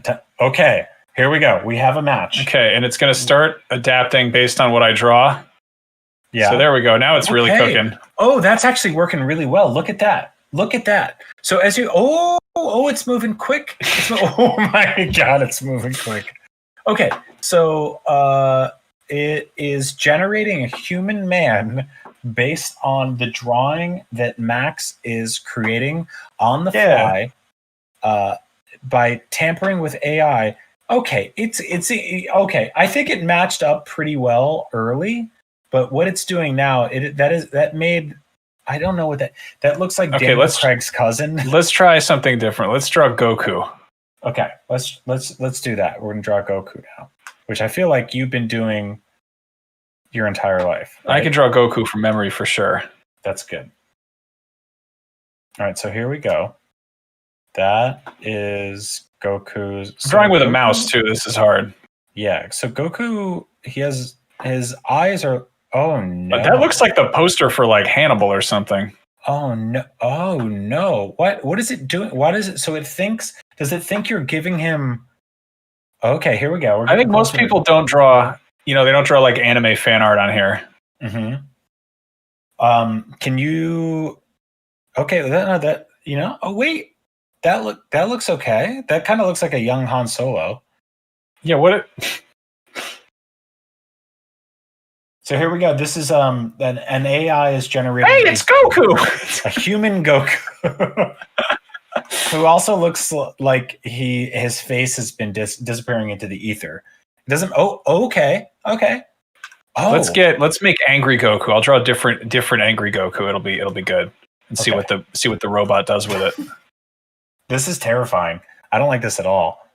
Okay, here we go. We have a match. Okay, and it's going to start adapting based on what I draw. Yeah. So there we go. Now it's really cooking. Oh, that's actually working really well. Look at that. So as you, it's moving quick. Oh my God, it's moving quick. Okay. So it is generating a human man based on the drawing that Max is creating on the fly by tampering with AI. Okay, it's okay. I think it matched up pretty well early, but what it's doing now, that made I don't know what that looks like. Okay, Daniel Craig's cousin. Let's try something different. Let's draw Goku. Okay, let's do that. We're gonna draw Goku now, which I feel like you've been doing your entire life. Right? I can draw Goku from memory for sure. That's good. All right, so here we go. That is Goku's. I'm drawing with a mouse too. This is hard. Yeah, so Goku, he has his eyes are. Oh no! But that looks like the poster for like Hannibal or something. Oh no! Oh no! What is it doing? What is it? So it thinks. Does it think you're giving him? Okay, here we go. I think most people don't draw. They don't draw like anime fan art on here. Mm-hmm. Can you? Okay, that. Oh wait. That looks okay. That kind of looks like a young Han Solo. Yeah, So here we go. This is an AI is generated. Hey, it's Goku. A human Goku, who also looks like his face has been disappearing into the ether. It doesn't. Oh, okay. Oh, let's make angry Goku. I'll draw a different angry Goku. It'll be good. And see what the robot does with it. This is terrifying. I don't like this at all.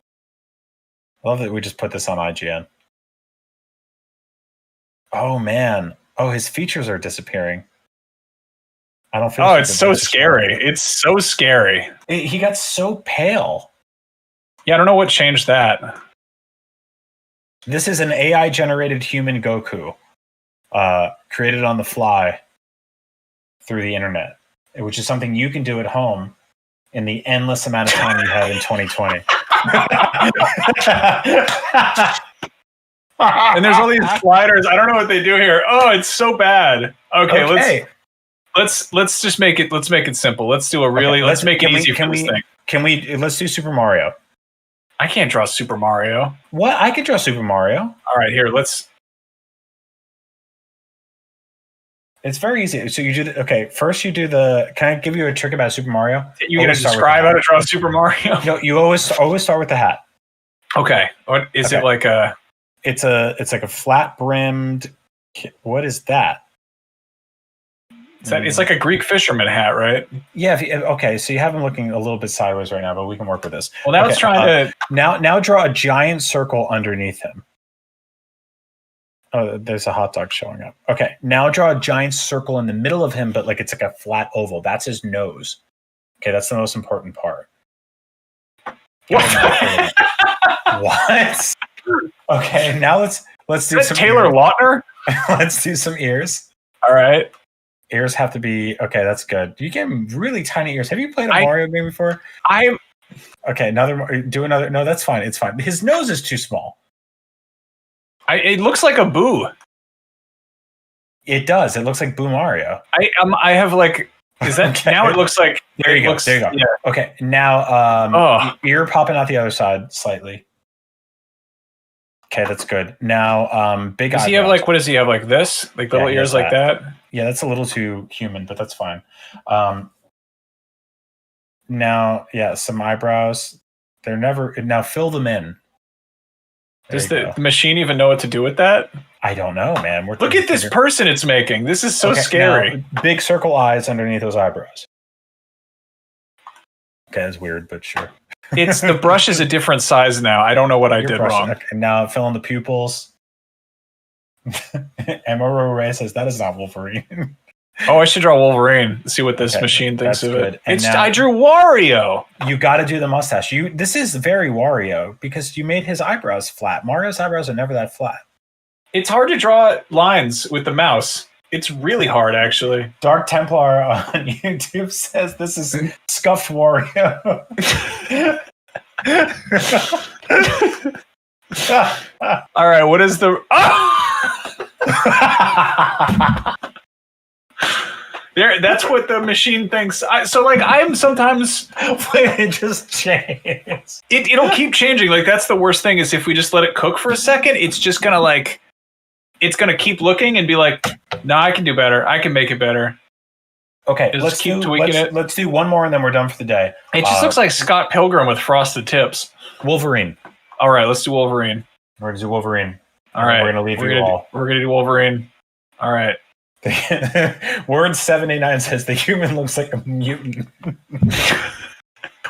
I love that we just put this on IGN. Oh man. Oh, his features are disappearing. I don't feel. Oh, it's so scary. It's so scary. He got so pale. Yeah, I don't know what changed that. This is an AI generated human Goku, created on the fly through the internet, which is something you can do at home in the endless amount of time you have in 2020. And there's all these sliders. I don't know what they do here. Oh, it's so bad. Okay. Let's just make it simple. Let's do a really let's make it easy for this thing. Let's do Super Mario. I can't draw Super Mario. What? I can draw Super Mario. All right, here, It's very easy. So you do first you do the. Can I give you a trick about Super Mario? You're going to describe how to draw Super Mario? No, you always start with the hat. Okay. What is it like a? It's like a flat brimmed. What is that? It's like a Greek fisherman hat, right? Yeah. Okay. So you have him looking a little bit sideways right now, but we can work with this. Well, now it's trying to. Now draw a giant circle underneath him. Oh, there's a hot dog showing up. Okay, now draw a giant circle in the middle of him, but it's like a flat oval. That's his nose. Okay, that's the most important part. What? What? Okay, now let's do some Taylor Lautner. Let's do some ears. All right, ears have to be okay. That's good. You get really tiny ears. Have you played a Mario game before? Okay. Do another. No, that's fine. It's fine. His nose is too small. It looks like a Boo. It does. It looks like Boo Mario. I have like. Is that okay. Now? It looks like. There you go. Yeah. Okay. Now, ear popping out the other side slightly. Okay, that's good. Now, big eyebrows. Does he have what does he have like this? Like little ears like that? Yeah, that's a little too human, but that's fine. Now, some eyebrows. They're never. Now, fill them in. Does the machine even know what to do with that? I don't know, man. Look at this person it's making. This is so scary. Now, big circle eyes underneath those eyebrows. Okay, that's weird, but sure. It's the brush is a different size now. I don't know what I did wrong. Okay, now fill in the pupils. Emma Ray says that is not Wolverine. Oh, I should draw Wolverine. See what this machine thinks of it. I drew Wario. You got to do the mustache. This is very Wario because you made his eyebrows flat. Mario's eyebrows are never that flat. It's hard to draw lines with the mouse. It's really hard, actually. Dark Templar on YouTube says this is scuffed Wario. All right, what is the... That's what the machine thinks. I'm sometimes... It just changed. It'll keep changing. That's the worst thing is if we just let it cook for a second, it's just going to it's going to keep looking and be like, no, I can do better. I can make it better. Okay, let's keep tweaking it. Let's do one more and then we're done for the day. It just looks like Scott Pilgrim with frosted tips. Wolverine. All right, let's do Wolverine. We're gonna do Wolverine. All right, we're gonna leave you all. We're gonna do Wolverine. All right. Word 789 says the human looks like a mutant.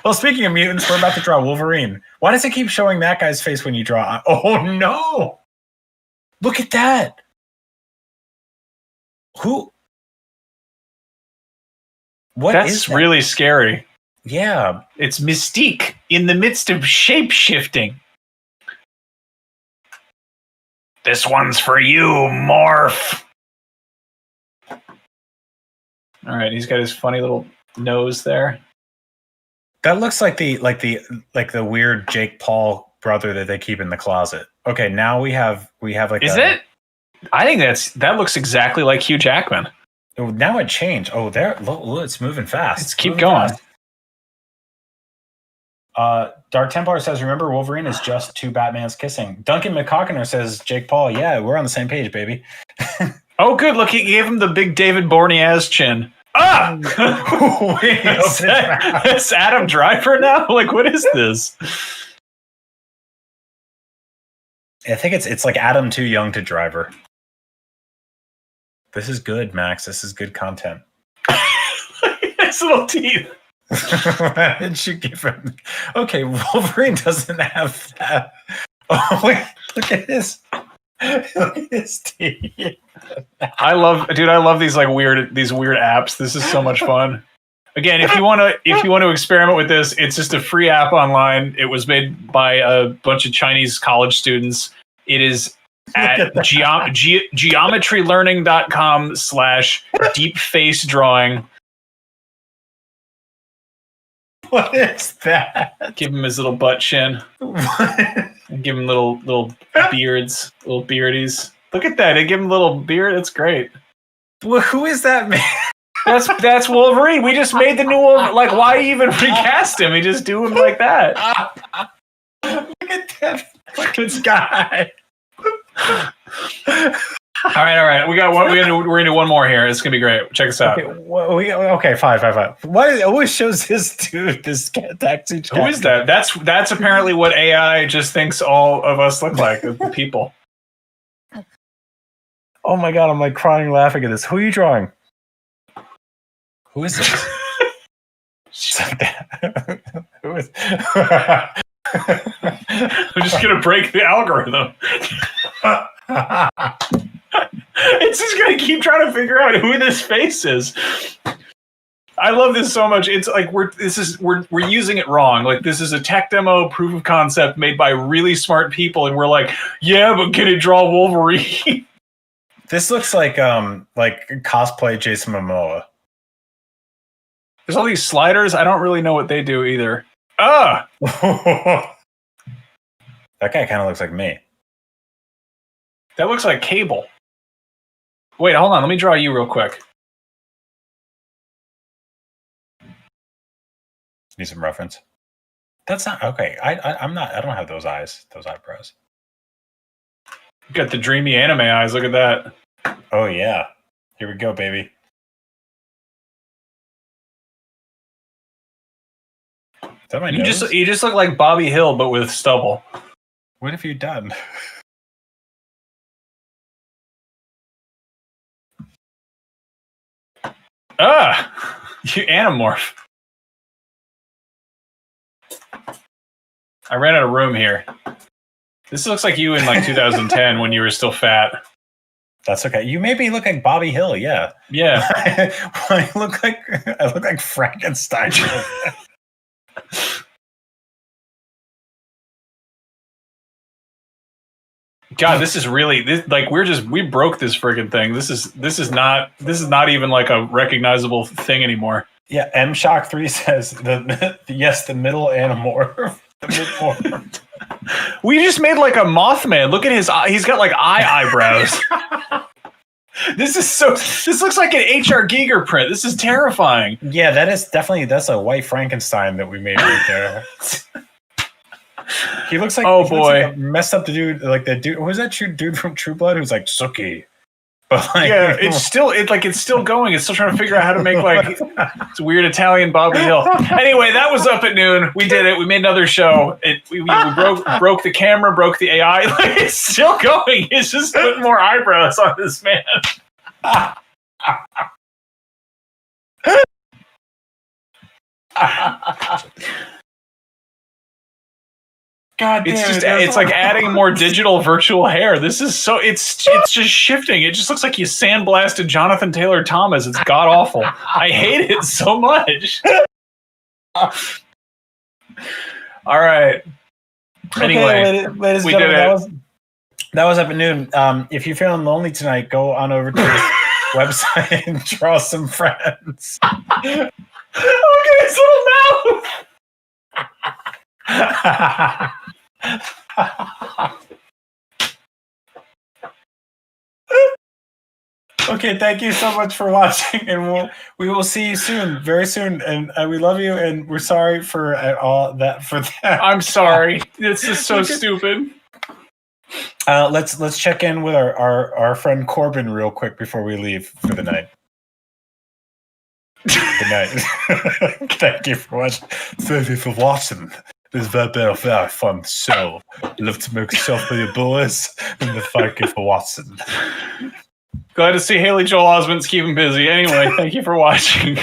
Well, speaking of mutants, we're about to draw Wolverine. Why does it keep showing that guy's face when you draw? Oh no! Look at that. Who? That's really scary. Yeah. It's Mystique in the midst of shape-shifting. This one's for you, Morph. All right, he's got his funny little nose there. That looks like the weird Jake Paul brother that they keep in the closet. Okay, now we have like. Is it? I think that looks exactly like Hugh Jackman. Oh, now it changed. Oh, there! Look, it's moving fast. Let's keep going. Dark Templar says, "Remember, Wolverine is just two Batmans kissing." Duncan McCockiner says, "Jake Paul, yeah, we're on the same page, baby." Oh, good. Look, he gave him the big David Boreanaz chin. Ah! Wait, that's Adam Driver now? Like, what is this? I think it's like Adam too young to Driver. This is good, Max. This is good content. His little teeth. Why did you give him? Okay, Wolverine doesn't have that. Oh, wait, look at this. Look at his teeth. I love these weird apps. This is so much fun. Again, if you want to experiment with this, it's just a free app online. It was made by a bunch of Chinese college students. It is at geometrylearning.com/deepfacedrawing. What is that? Give him his little butt chin. And give him little beards, little beardies. Look at that. They give him a little beard. That's great. Well, who is that man? That's Wolverine. We just made the new Wolverine. Like, why even recast him? We just do him like that. Look at that fucking guy. All right. We got one. We're gonna do one more here. It's gonna be great. Check us out. Okay, fine. Why it always shows this dude, this taxi? Who is that? That's apparently what AI just thinks all of us look like, the people. Oh my god, I'm like crying laughing at this. Who are you drawing? Who is this? Who is? I'm just gonna break the algorithm. It's just gonna keep trying to figure out who this face is. I love this so much. It's like we're using it wrong. Like, this is a tech demo proof of concept made by really smart people, and we're like, yeah, but can it draw Wolverine? This looks like cosplay Jason Momoa. There's all these sliders. I don't really know what they do either. Ah! That guy kind of looks like me. That looks like Cable. Wait, hold on. Let me draw you real quick. Need some reference. That's not okay. I'm not. I don't have those eyes. Those eyebrows. You got the dreamy anime eyes. Look at that. Oh yeah. Here we go, baby. Is that my nose? You just look like Bobby Hill, but with stubble. What have you done? You Animorph. I ran out of room here. This looks like you in like 2010 when you were still fat. That's okay. You made me look like Bobby Hill. Yeah. Yeah. I look like Frankenstein. God, this is really we broke this friggin' thing. This is not even like a recognizable thing anymore. Yeah, MShock3 says the middle Animorph. We just made like a Mothman. Look at his eye. He's got like eyebrows. This looks like an H.R. Giger print. This is terrifying. Yeah, that's a white Frankenstein that we made right there. He looks like Looks like a messed up dude, like the dude. Who's that dude from True Blood who's like Sookie? But like, yeah, it's still going. It's still trying to figure out how to make like it's weird Italian Bobby Hill. Anyway, that was Up at Noon. We did it. We made another show. We broke the camera, broke the AI. Like, it's still going. It's just putting more eyebrows on this man. God damn, it's like adding more digital virtual hair. This is so it's just shifting. It just looks like you sandblasted Jonathan Taylor Thomas. It's god awful. I hate it so much. All right. Anyway, ladies and gentlemen, that was Up at Noon. If you're feeling lonely tonight, go on over to this website and draw some friends. Look at his little mouth. Okay, thank you so much for watching, and we will see you soon, very soon. And we love you, and we're sorry for all that. For that, I'm sorry. This is so stupid. Let's check in with our friend Corbin real quick before we leave for the night. Good night. Thank you for watching. Thank you for watching. This is very fun show. Love to make yourself with your boys, and thank you for watching. Glad to see Haley Joel Osment's keeping busy. Anyway, thank you for watching.